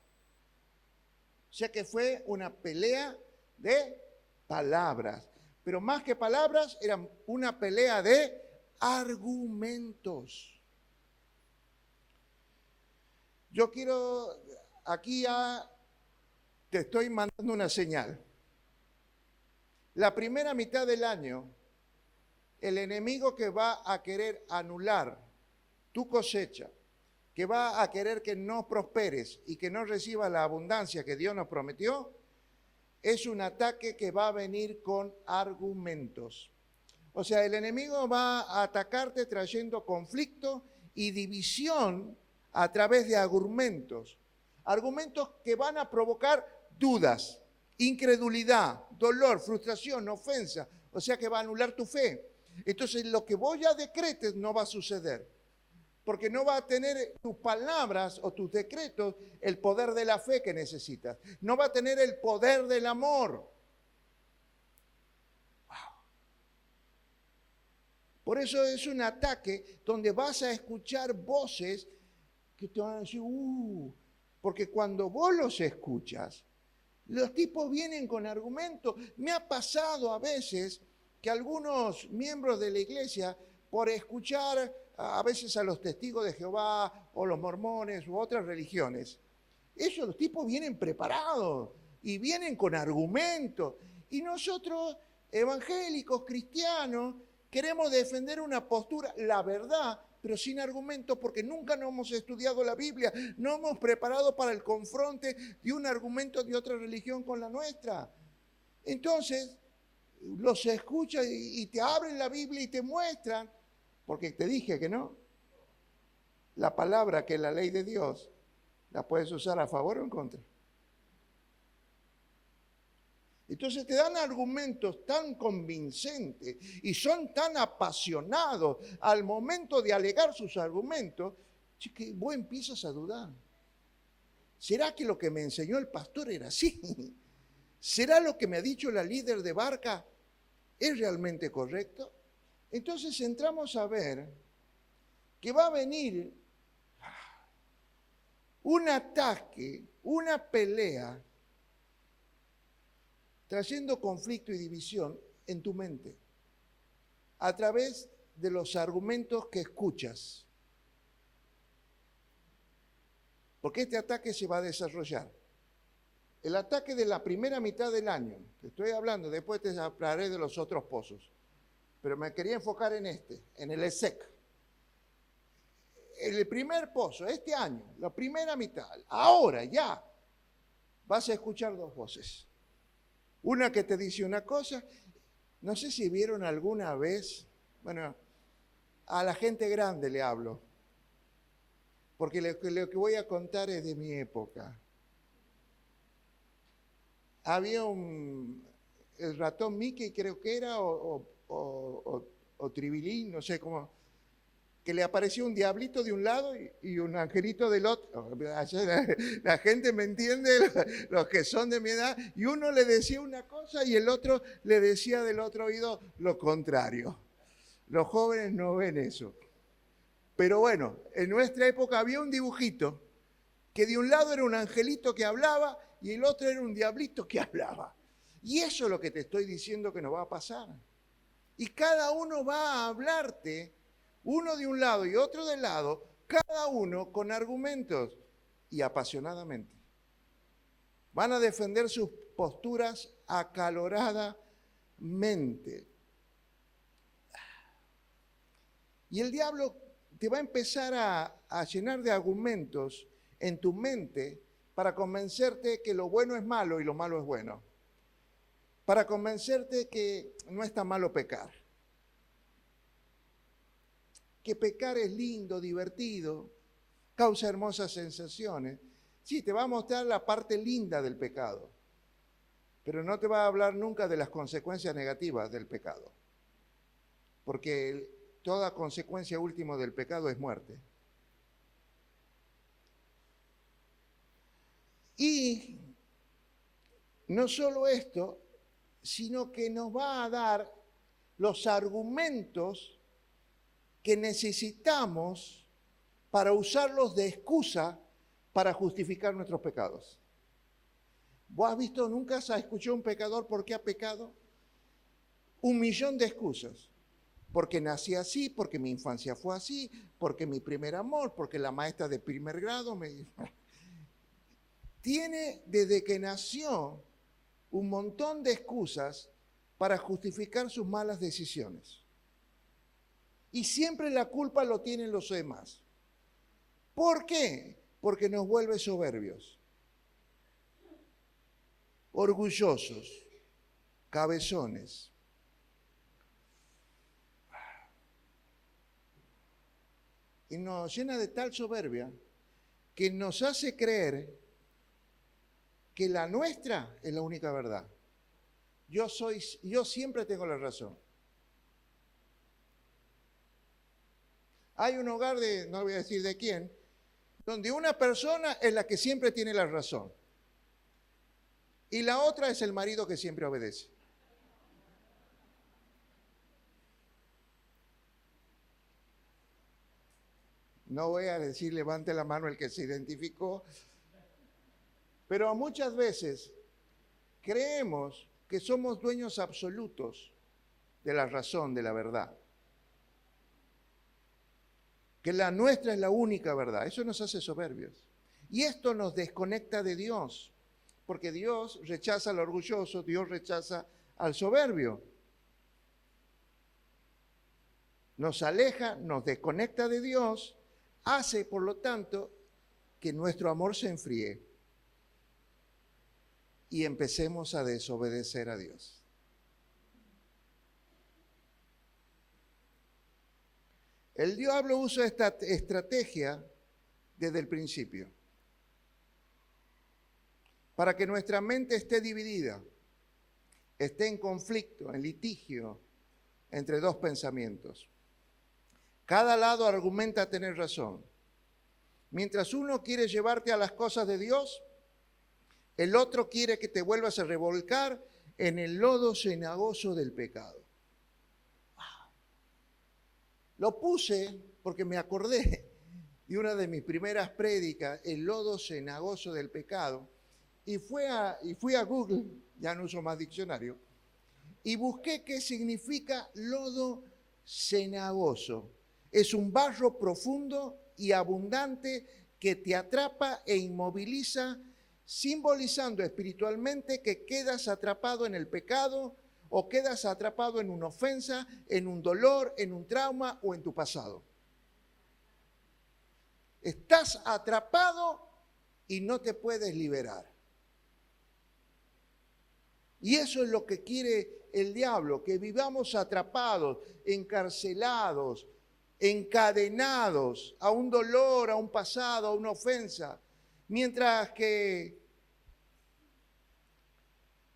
O sea que fue una pelea de palabras. Pero más que palabras, era una pelea de argumentos. Yo quiero, aquí te estoy mandando una señal. La primera mitad del año, el enemigo que va a querer anular tu cosecha, que va a querer que no prosperes y que no recibas la abundancia que Dios nos prometió, es un ataque que va a venir con argumentos. O sea, el enemigo va a atacarte trayendo conflicto y división a través de argumentos. Argumentos que van a provocar dudas, incredulidad, dolor, frustración, ofensa. O sea que va a anular tu fe. Entonces lo que vos ya decretes no va a suceder. Porque no va a tener tus palabras o tus decretos el poder de la fe que necesitas. No va a tener el poder del amor. Wow. Por eso es un ataque donde vas a escuchar voces que te van a decir, porque cuando vos los escuchas, los tipos vienen con argumentos. Me ha pasado a veces que algunos miembros de la iglesia, por escuchar a veces a los testigos de Jehová o los mormones u otras religiones, los tipos vienen preparados y vienen con argumentos. Y nosotros, evangélicos, cristianos, queremos defender una postura, la verdad, pero sin argumentos, porque nunca nos hemos estudiado la Biblia, no hemos preparado para el confronte de un argumento de otra religión con la nuestra. Entonces, los escuchas y te abren la Biblia y te muestran, porque te dije que no, la palabra que es la ley de Dios, la puedes usar a favor o en contra. Entonces te dan argumentos tan convincentes y son tan apasionados al momento de alegar sus argumentos, que vos empiezas a dudar. ¿Será que lo que me enseñó el pastor era así? ¿Será lo que me ha dicho la líder de barca es realmente correcto? Entonces entramos a ver que va a venir un ataque, una pelea, trayendo conflicto y división en tu mente, a través de los argumentos que escuchas. Porque este ataque se va a desarrollar. El ataque de la primera mitad del año, te estoy hablando, después te hablaré de los otros pozos, pero me quería enfocar en en el ESEC. El primer pozo, este año, la primera mitad, ahora ya, vas a escuchar dos voces. Una que te dice una cosa, no sé si vieron alguna vez, bueno, a la gente grande le hablo, porque lo que voy a contar es de mi época. Había el ratón Mickey creo que era, o Tribilín, no sé cómo, que le apareció un diablito de un lado y un angelito del otro. La gente me entiende, los que son de mi edad, y uno le decía una cosa y el otro le decía del otro oído lo contrario. Los jóvenes no ven eso. Pero bueno, en nuestra época había un dibujito que de un lado era un angelito que hablaba y el otro era un diablito que hablaba. Y eso es lo que te estoy diciendo que nos va a pasar. Y cada uno va a hablarte, uno de un lado y otro del lado, cada uno con argumentos y apasionadamente. Van a defender sus posturas acaloradamente. Y el diablo te va a empezar a llenar de argumentos en tu mente para convencerte que lo bueno es malo y lo malo es bueno. Para convencerte que no está malo pecar. que pecar es lindo, divertido, causa hermosas sensaciones. Sí, te va a mostrar la parte linda del pecado, pero no te va a hablar nunca de las consecuencias negativas del pecado, porque toda consecuencia última del pecado es muerte. Y no solo esto, sino que nos va a dar los argumentos que necesitamos para usarlos de excusa para justificar nuestros pecados. ¿Vos has visto, nunca has escuchado a un pecador por qué ha pecado? 1.000.000 de excusas. Porque nací así, porque mi infancia fue así, porque mi primer amor, porque la maestra de primer grado me... Tiene desde que nació un montón de excusas para justificar sus malas decisiones. Y siempre la culpa lo tienen los demás. ¿Por qué? Porque nos vuelve soberbios, orgullosos, cabezones. Y nos llena de tal soberbia que nos hace creer que la nuestra es la única verdad. Yo siempre tengo la razón. Hay un hogar no voy a decir de quién, donde una persona es la que siempre tiene la razón y la otra es el marido que siempre obedece. No voy a decir levante la mano el que se identificó, pero muchas veces creemos que somos dueños absolutos de la razón, de la verdad. Que la nuestra es la única verdad. Eso nos hace soberbios. Y esto nos desconecta de Dios, porque Dios rechaza al orgulloso, Dios rechaza al soberbio. Nos aleja, nos desconecta de Dios, hace, por lo tanto, que nuestro amor se enfríe y empecemos a desobedecer a Dios. El diablo usa esta estrategia desde el principio para que nuestra mente esté dividida, esté en conflicto, en litigio entre dos pensamientos. Cada lado argumenta tener razón. Mientras uno quiere llevarte a las cosas de Dios, el otro quiere que te vuelvas a revolcar en el lodo cenagoso del pecado. Lo puse porque me acordé de una de mis primeras prédicas, el lodo cenagoso del pecado, y fui a Google, ya no uso más diccionario, y busqué qué significa lodo cenagoso. Es un barro profundo y abundante que te atrapa e inmoviliza, simbolizando espiritualmente que quedas atrapado en el pecado o quedas atrapado en una ofensa, en un dolor, en un trauma o en tu pasado. Estás atrapado y no te puedes liberar. Y eso es lo que quiere el diablo, que vivamos atrapados, encarcelados, encadenados a un dolor, a un pasado, a una ofensa, mientras que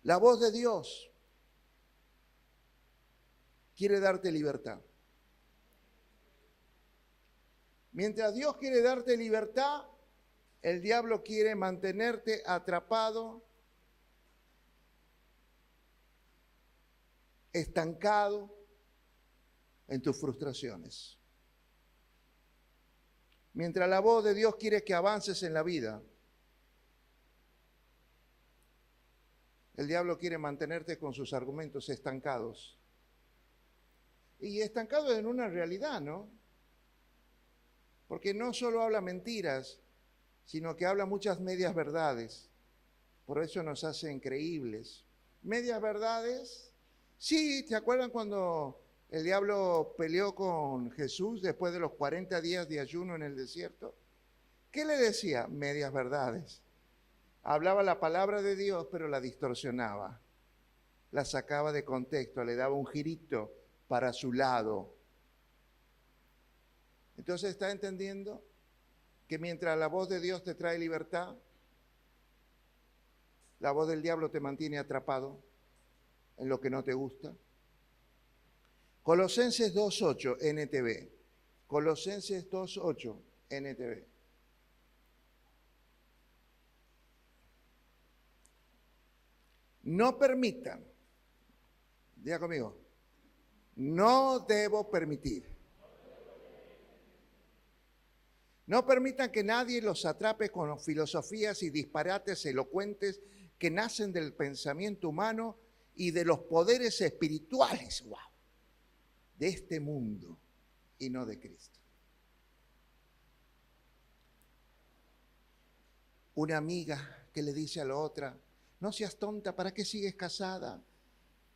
la voz de Dios quiere darte libertad. Mientras Dios quiere darte libertad, el diablo quiere mantenerte atrapado, estancado en tus frustraciones. Mientras la voz de Dios quiere que avances en la vida, el diablo quiere mantenerte con sus argumentos estancados. Y estancados en una realidad, ¿no? Porque no solo habla mentiras, sino que habla muchas medias verdades. Por eso nos hace increíbles. Medias verdades. Sí, ¿te acuerdan cuando el diablo peleó con Jesús después de los 40 días de ayuno en el desierto? ¿Qué le decía? Medias verdades. Hablaba la palabra de Dios, pero la distorsionaba. La sacaba de contexto, le daba un girito para su lado. Entonces, ¿está entendiendo que mientras la voz de Dios te trae libertad, la voz del diablo te mantiene atrapado en lo que no te gusta? Colosenses 2.8 NTV. Colosenses 2.8 NTV. No permitan, diga conmigo, no debo permitir. No permitan que nadie los atrape con filosofías y disparates elocuentes que nacen del pensamiento humano y de los poderes espirituales, wow, de este mundo y no de Cristo. Una amiga que le dice a la otra: no seas tonta, ¿para qué sigues casada?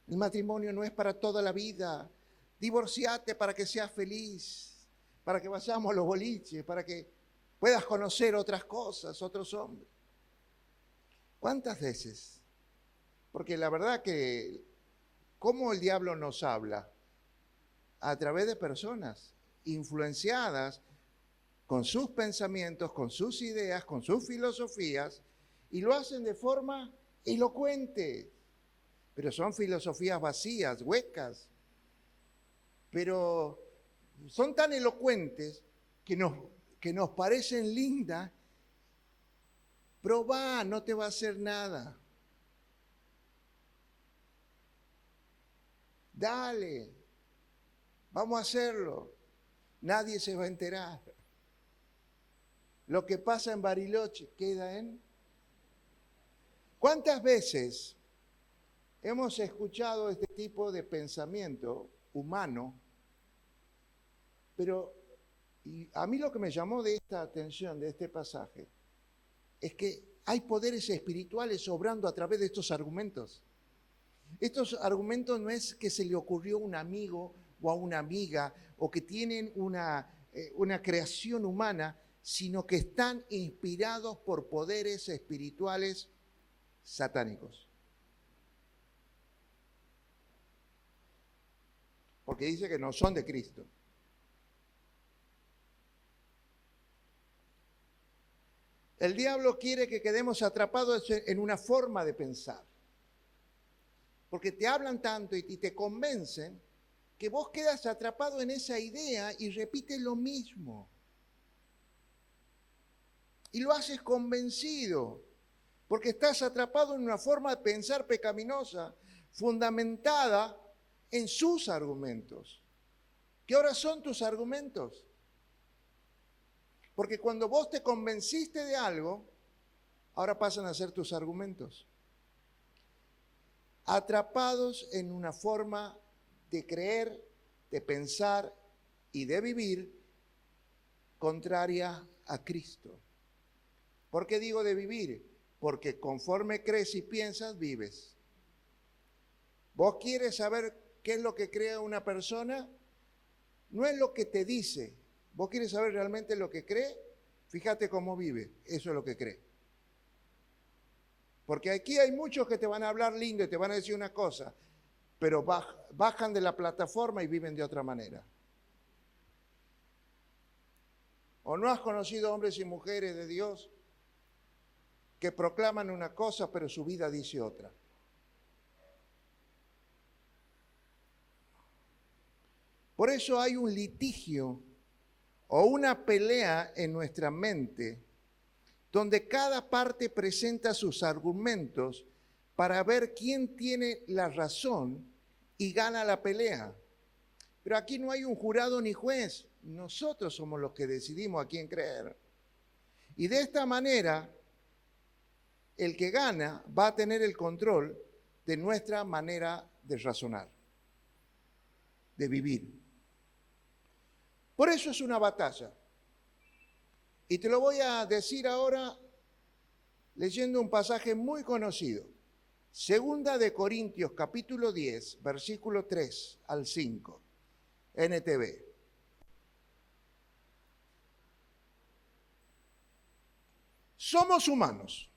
El matrimonio no es para toda la vida. Divorciate para que seas feliz, para que vayamos a los boliches, para que puedas conocer otras cosas, otros hombres. ¿Cuántas veces? Porque la verdad que, ¿cómo el diablo nos habla? A través de personas influenciadas con sus pensamientos, con sus ideas, con sus filosofías, y lo hacen de forma elocuente. Pero son filosofías vacías, huecas. Pero son tan elocuentes que nos parecen lindas. Probá, no te va a hacer nada. Dale, vamos a hacerlo. Nadie se va a enterar. Lo que pasa en Bariloche queda en... ¿Cuántas veces hemos escuchado este tipo de pensamiento humano? Pero y a mí lo que me llamó de esta atención, de este pasaje, es que hay poderes espirituales obrando a través de estos argumentos. Estos argumentos no es que se le ocurrió a un amigo o a una amiga o que tienen una creación humana, sino que están inspirados por poderes espirituales satánicos. Porque dice que no son de Cristo. El diablo quiere que quedemos atrapados en una forma de pensar. Porque te hablan tanto y te convencen que vos quedas atrapado en esa idea y repites lo mismo. Y lo haces convencido, porque estás atrapado en una forma de pensar pecaminosa, fundamentada en sus argumentos. ¿Qué ahora son tus argumentos? Porque cuando vos te convenciste de algo, ahora pasan a ser tus argumentos. Atrapados en una forma de creer, de pensar y de vivir contraria a Cristo. ¿Por qué digo de vivir? Porque conforme crees y piensas, vives. ¿Vos quieres saber qué es lo que cree una persona? No es lo que te dice. ¿Vos quieres saber realmente lo que cree? Fíjate cómo vive. Eso es lo que cree. Porque aquí hay muchos que te van a hablar lindo y te van a decir una cosa, pero bajan de la plataforma y viven de otra manera. ¿O no has conocido hombres y mujeres de Dios que proclaman una cosa, pero su vida dice otra? Por eso hay un litigio o una pelea en nuestra mente donde cada parte presenta sus argumentos para ver quién tiene la razón y gana la pelea. Pero aquí no hay un jurado ni juez. Nosotros somos los que decidimos a quién creer. Y de esta manera, el que gana va a tener el control de nuestra manera de razonar, de vivir. Por eso es una batalla. Y te lo voy a decir ahora leyendo un pasaje muy conocido. Segunda de Corintios, capítulo 10, versículo 3 al 5, NTV. Somos humanos,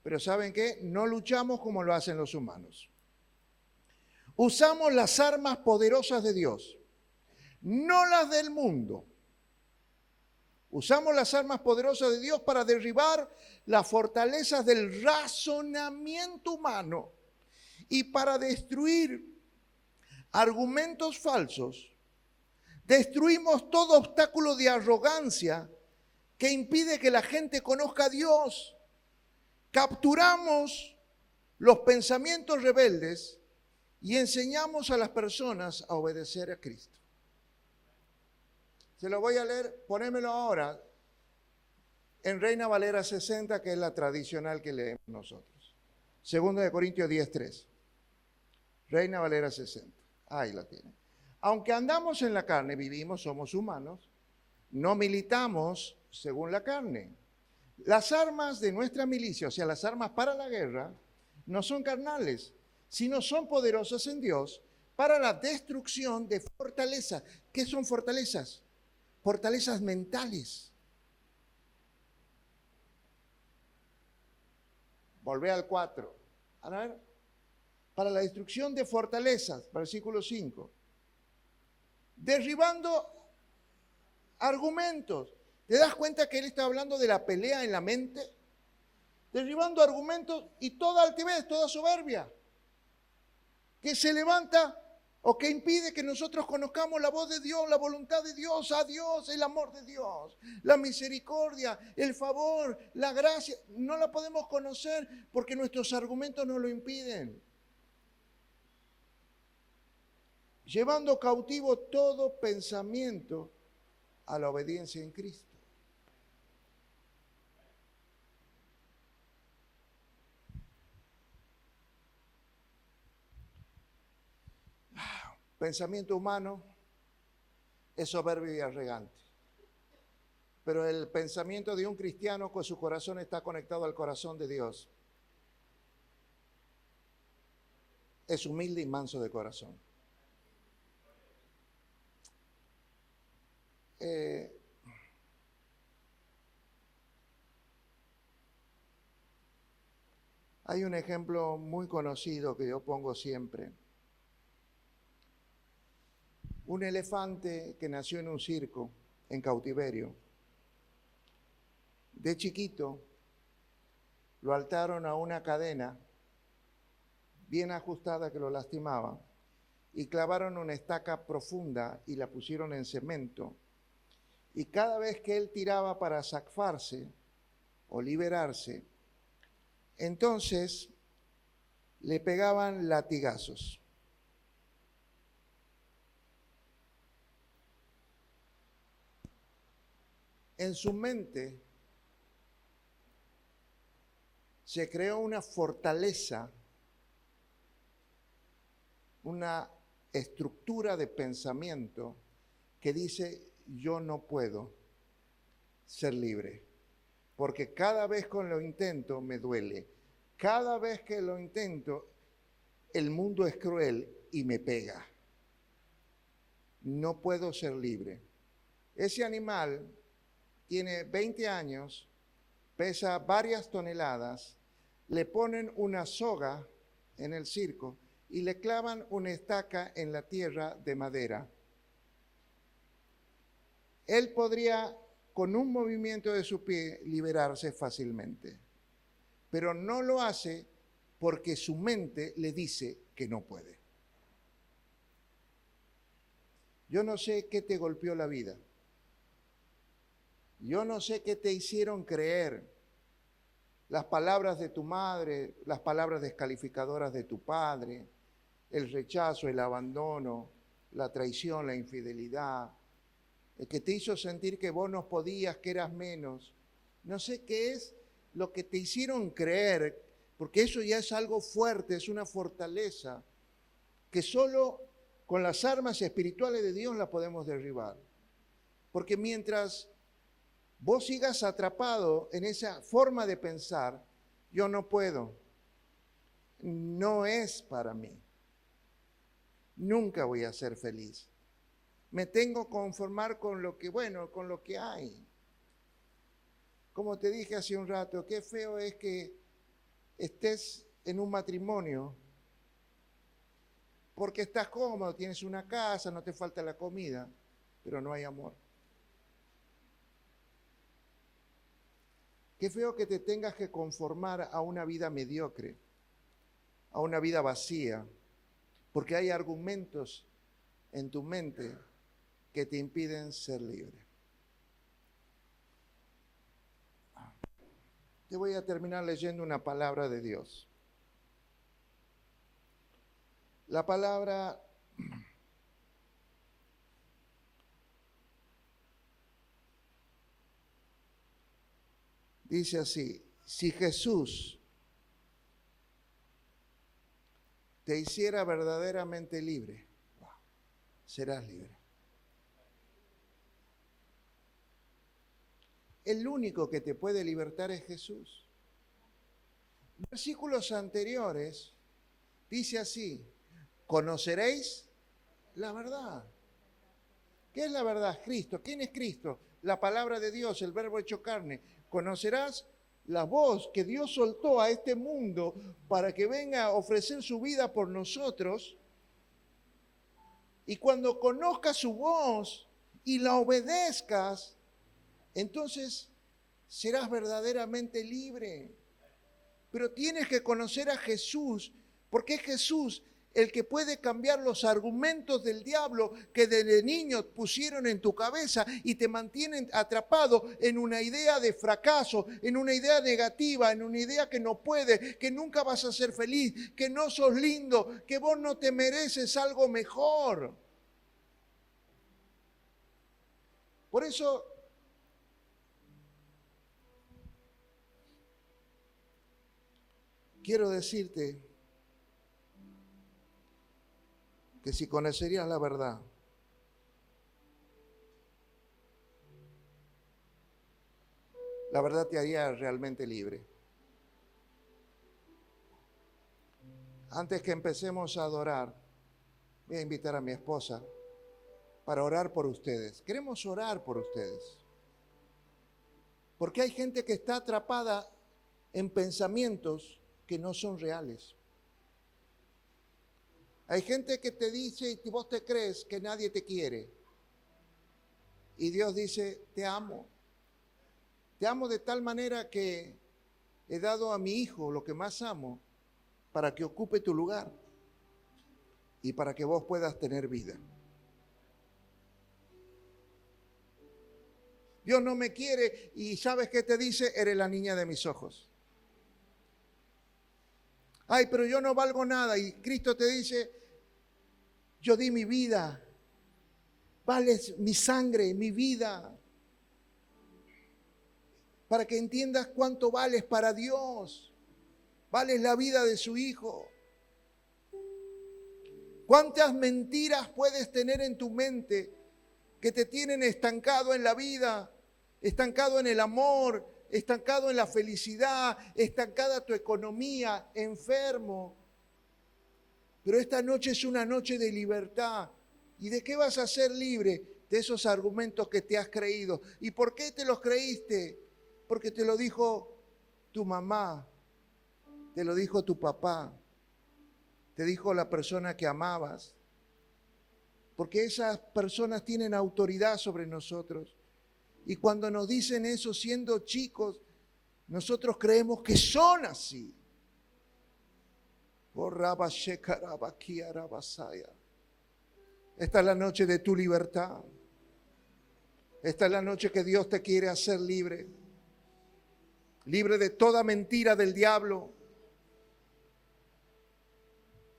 pero ¿saben qué? No luchamos como lo hacen los humanos. Usamos las armas poderosas de Dios. no las del mundo. Usamos las armas poderosas de Dios para derribar las fortalezas del razonamiento humano y para destruir argumentos falsos. Destruimos todo obstáculo de arrogancia que impide que la gente conozca a Dios. Capturamos los pensamientos rebeldes y enseñamos a las personas a obedecer a Cristo. Se lo voy a leer, ponémelo ahora en Reina Valera 60, que es la tradicional que leemos nosotros. 2 de Corintios 10:3. Reina Valera 60. Ahí la tiene. Aunque andamos en la carne, vivimos, somos humanos, no militamos según la carne. Las armas de nuestra milicia, o sea, las armas para la guerra, no son carnales, sino son poderosas en Dios para la destrucción de fortalezas. ¿Qué son fortalezas? Fortalezas mentales. Volvé al 4. A ver. Para la destrucción de fortalezas, versículo 5. Derribando argumentos. ¿Te das cuenta que él está hablando de la pelea en la mente? Derribando argumentos y toda altivez, toda soberbia que se levanta o que impide que nosotros conozcamos la voz de Dios, la voluntad de Dios, a Dios, el amor de Dios, la misericordia, el favor, la gracia. No la podemos conocer porque nuestros argumentos nos lo impiden. Llevando cautivo todo pensamiento a la obediencia en Cristo. Pensamiento humano es soberbio y arrogante. Pero el pensamiento de un cristiano con su corazón está conectado al corazón de Dios. Es humilde y manso de corazón. Hay un ejemplo muy conocido que yo pongo siempre. Un elefante que nació en un circo, en cautiverio. De chiquito, lo ataron a una cadena bien ajustada que lo lastimaba y clavaron una estaca profunda y la pusieron en cemento. Y cada vez que él tiraba para zafarse o liberarse, entonces le pegaban latigazos. En su mente se creó una fortaleza, una estructura de pensamiento que dice: yo no puedo ser libre, porque cada vez que lo intento me duele. Cada vez que lo intento, el mundo es cruel y me pega. No puedo ser libre. Ese animal tiene 20 años, pesa varias toneladas, le ponen una soga en el circo y le clavan una estaca en la tierra de madera. Él podría, con un movimiento de su pie, liberarse fácilmente, pero no lo hace porque su mente le dice que no puede. Yo no sé qué te golpeó la vida. Yo no sé qué te hicieron creer. Las palabras de tu madre, las palabras descalificadoras de tu padre, el rechazo, el abandono, la traición, la infidelidad, el que te hizo sentir que vos no podías, que eras menos. No sé qué es lo que te hicieron creer, porque eso ya es algo fuerte, es una fortaleza que solo con las armas espirituales de Dios la podemos derribar. Porque mientras vos sigas atrapado en esa forma de pensar, yo no puedo, no es para mí, nunca voy a ser feliz. Me tengo que conformar con lo que, con lo que hay. Como te dije hace un rato, qué feo es que estés en un matrimonio porque estás cómodo, tienes una casa, no te falta la comida, pero no hay amor. Qué feo que te tengas que conformar a una vida mediocre, a una vida vacía, porque hay argumentos en tu mente que te impiden ser libre. Te voy a terminar leyendo una palabra de Dios. La palabra dice así: si Jesús te hiciera verdaderamente libre, serás libre. El único que te puede libertar es Jesús. Versículos anteriores dice así: conoceréis la verdad. ¿Qué es la verdad? Cristo. ¿Quién es Cristo? La palabra de Dios, el verbo hecho carne. Conocerás la voz que Dios soltó a este mundo para que venga a ofrecer su vida por nosotros. Y cuando conozcas su voz y la obedezcas, entonces serás verdaderamente libre. Pero tienes que conocer a Jesús, porque es Jesús el que puede cambiar los argumentos del diablo que desde niño pusieron en tu cabeza y te mantienen atrapado en una idea de fracaso, en una idea negativa, en una idea que no puedes, que nunca vas a ser feliz, que no sos lindo, que vos no te mereces algo mejor. Por eso quiero decirte que si conocerías la verdad, la verdad te haría realmente libre. Antes que empecemos a adorar, voy a invitar a mi esposa para orar por ustedes. Queremos orar por ustedes. Porque hay gente que está atrapada en pensamientos que no son reales. Hay gente que te dice y vos te crees que nadie te quiere. Y Dios dice, te amo. Te amo de tal manera que he dado a mi hijo lo que más amo para que ocupe tu lugar y para que vos puedas tener vida. Dios no me quiere y ¿sabes qué te dice? Eres la niña de mis ojos. Ay, pero yo no valgo nada. Y Cristo te dice, yo di mi vida. Vales mi sangre, mi vida. Para que entiendas cuánto vales para Dios. Vales la vida de su Hijo. ¿Cuántas mentiras puedes tener en tu mente que te tienen estancado en la vida, estancado en el amor, estancado en la felicidad, estancada tu economía, enfermo? Pero esta noche es una noche de libertad. ¿Y de qué vas a ser libre? De esos argumentos que te has creído. ¿Y por qué te los creíste? Porque te lo dijo tu mamá, te lo dijo tu papá, te dijo la persona que amabas. Porque esas personas tienen autoridad sobre nosotros. Y cuando nos dicen eso siendo chicos, nosotros creemos que son así. Esta es la noche de tu libertad. Esta es la noche que Dios te quiere hacer libre. Libre de toda mentira del diablo.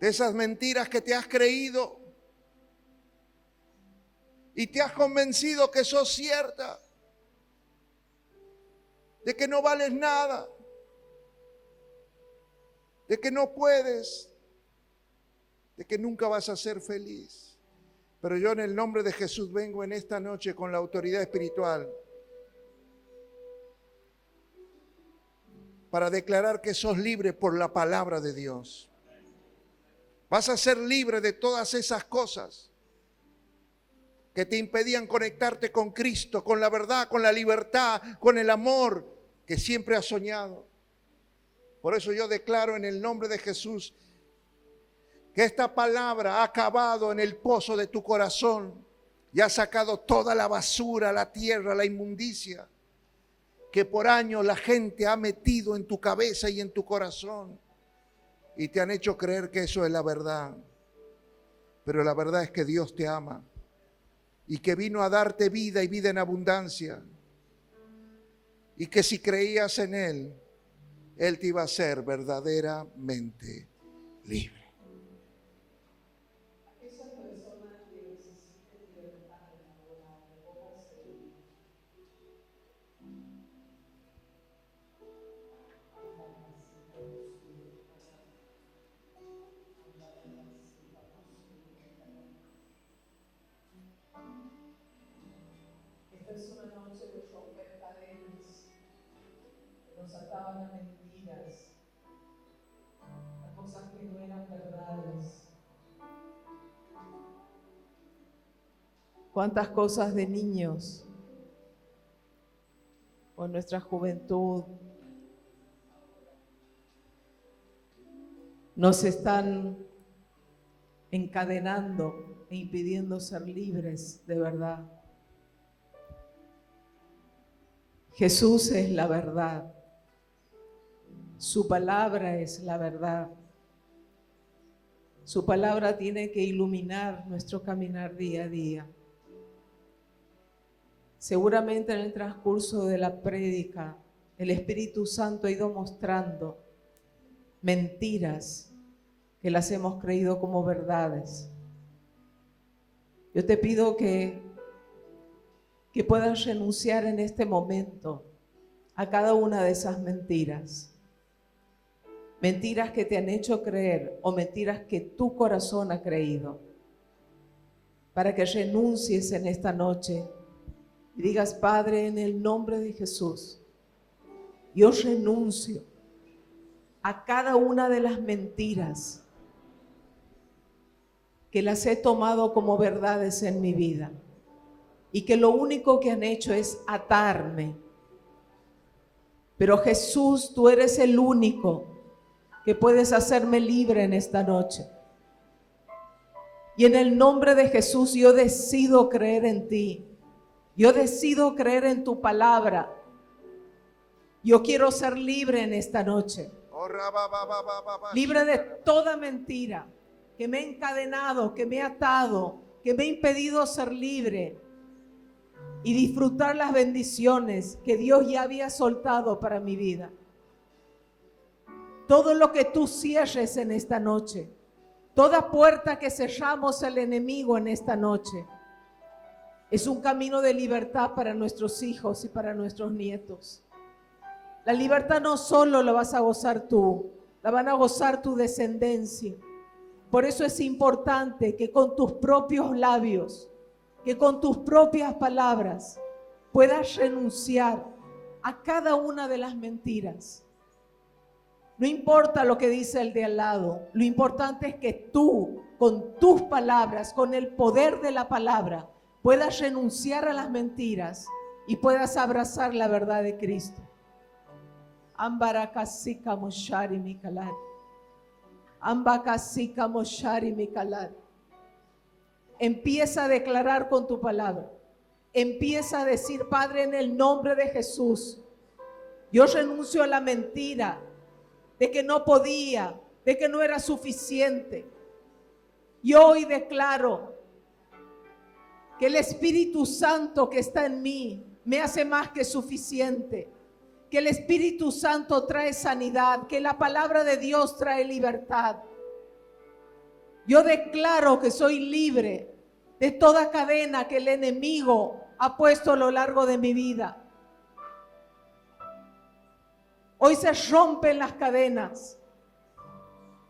De esas mentiras que te has creído. Y te has convencido que sos cierta. De que no vales nada. De que no puedes. De que nunca vas a ser feliz. Pero yo en el nombre de Jesús vengo en esta noche con la autoridad espiritual para declarar que sos libre por la palabra de Dios. Vas a ser libre de todas esas cosas que te impedían conectarte con Cristo, con la verdad, con la libertad, con el amor que siempre has soñado. Por eso yo declaro en el nombre de Jesús que esta palabra ha acabado en el pozo de tu corazón, y has sacado toda la basura, la tierra, la inmundicia que por años la gente ha metido en tu cabeza y en tu corazón y te han hecho creer que eso es la verdad. Pero la verdad es que Dios te ama y que vino a darte vida y vida en abundancia, y que si creías en Él, Él te iba a hacer verdaderamente libre. Esta es una noche de romper cadenas que nos ataban a mentiras, a cosas que no eran verdades. ¿Cuántas cosas de niños o en nuestra juventud nos están encadenando e impidiendo ser libres de verdad? Jesús es la verdad. Su palabra es la verdad. Su palabra tiene que iluminar nuestro caminar día a día. Seguramente en el transcurso de la prédica, el Espíritu Santo ha ido mostrando mentiras que las hemos creído como verdades. Yo te pido que puedas renunciar en este momento a cada una de esas mentiras. Mentiras que te han hecho creer o mentiras que tu corazón ha creído. Para que renuncies en esta noche y digas: Padre, en el nombre de Jesús, yo renuncio a cada una de las mentiras que las he tomado como verdades en mi vida y que lo único que han hecho es atarme. Pero Jesús, tú eres el único que puedes hacerme libre en esta noche. Y en el nombre de Jesús yo decido creer en ti. Yo decido creer en tu palabra. Yo quiero ser libre en esta noche. Libre de toda mentira que me ha encadenado, que me ha atado, que me ha impedido ser libre y disfrutar las bendiciones que Dios ya había soltado para mi vida. Todo lo que tú cierres en esta noche, toda puerta que cerramos al enemigo en esta noche, es un camino de libertad para nuestros hijos y para nuestros nietos. La libertad no solo la vas a gozar tú, la van a gozar tu descendencia. Por eso es importante que con tus propios labios, que con tus propias palabras puedas renunciar a cada una de las mentiras. No importa lo que dice el de al lado, lo importante es que tú, con tus palabras, con el poder de la palabra, puedas renunciar a las mentiras y puedas abrazar la verdad de Cristo. Ambarakasika moshari mikalar. Ambakasika moshari mikalar. Empieza a declarar con tu palabra. Empieza a decir: Padre, en el nombre de Jesús, yo renuncio a la mentira de que no podía, de que no era suficiente. Yo hoy declaro que el Espíritu Santo que está en mí me hace más que suficiente. Que el Espíritu Santo trae sanidad, que la palabra de Dios trae libertad. Yo declaro que soy libre de toda cadena que el enemigo ha puesto a lo largo de mi vida. Hoy se rompen las cadenas.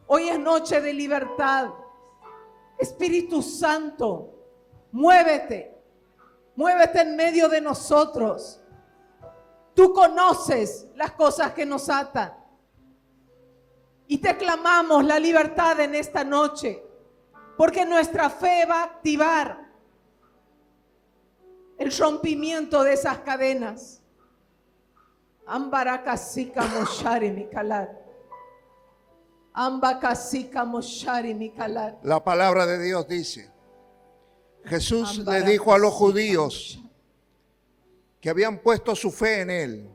Hoy es noche de libertad. Espíritu Santo, muévete. Muévete en medio de nosotros. Tú conoces las cosas que nos atan. Y te clamamos la libertad en esta noche. Porque nuestra fe va a activar el rompimiento de esas cadenas. Ambarakasika moshari mikalar. Ambakasika moshari mikalar. La palabra de Dios dice: Jesús le dijo a los judíos que habían puesto su fe en Él: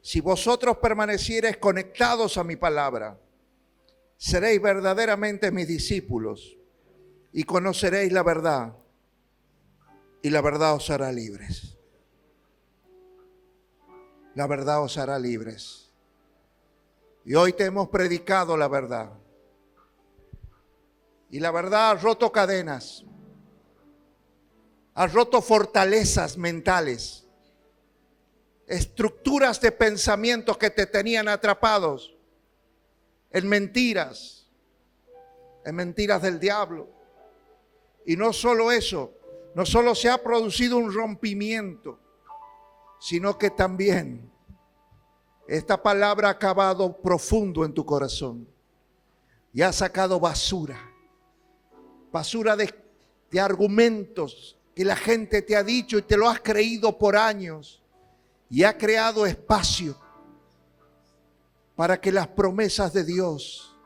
si vosotros permaneciereis conectados a mi palabra, seréis verdaderamente mis discípulos y conoceréis la verdad, y la verdad os hará libres. La verdad os hará libres. Y hoy te hemos predicado la verdad. Y la verdad ha roto cadenas, ha roto fortalezas mentales, estructuras de pensamientos que te tenían atrapados en mentiras del diablo. Y no solo eso, no solo se ha producido un rompimiento, sino que también esta palabra ha cavado profundo en tu corazón y ha sacado basura de argumentos que la gente te ha dicho y te lo has creído por años, y ha creado espacio para que las promesas de Dios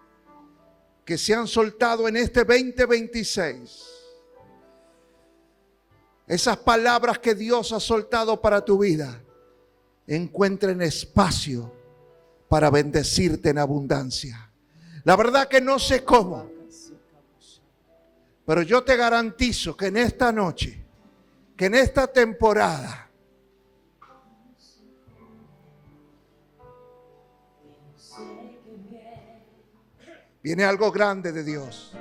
que se han soltado en este 2026, esas palabras que Dios ha soltado para tu vida, encuentren espacio para bendecirte en abundancia. La verdad que no sé cómo, pero yo te garantizo que en esta noche, que en esta temporada, viene algo grande de Dios.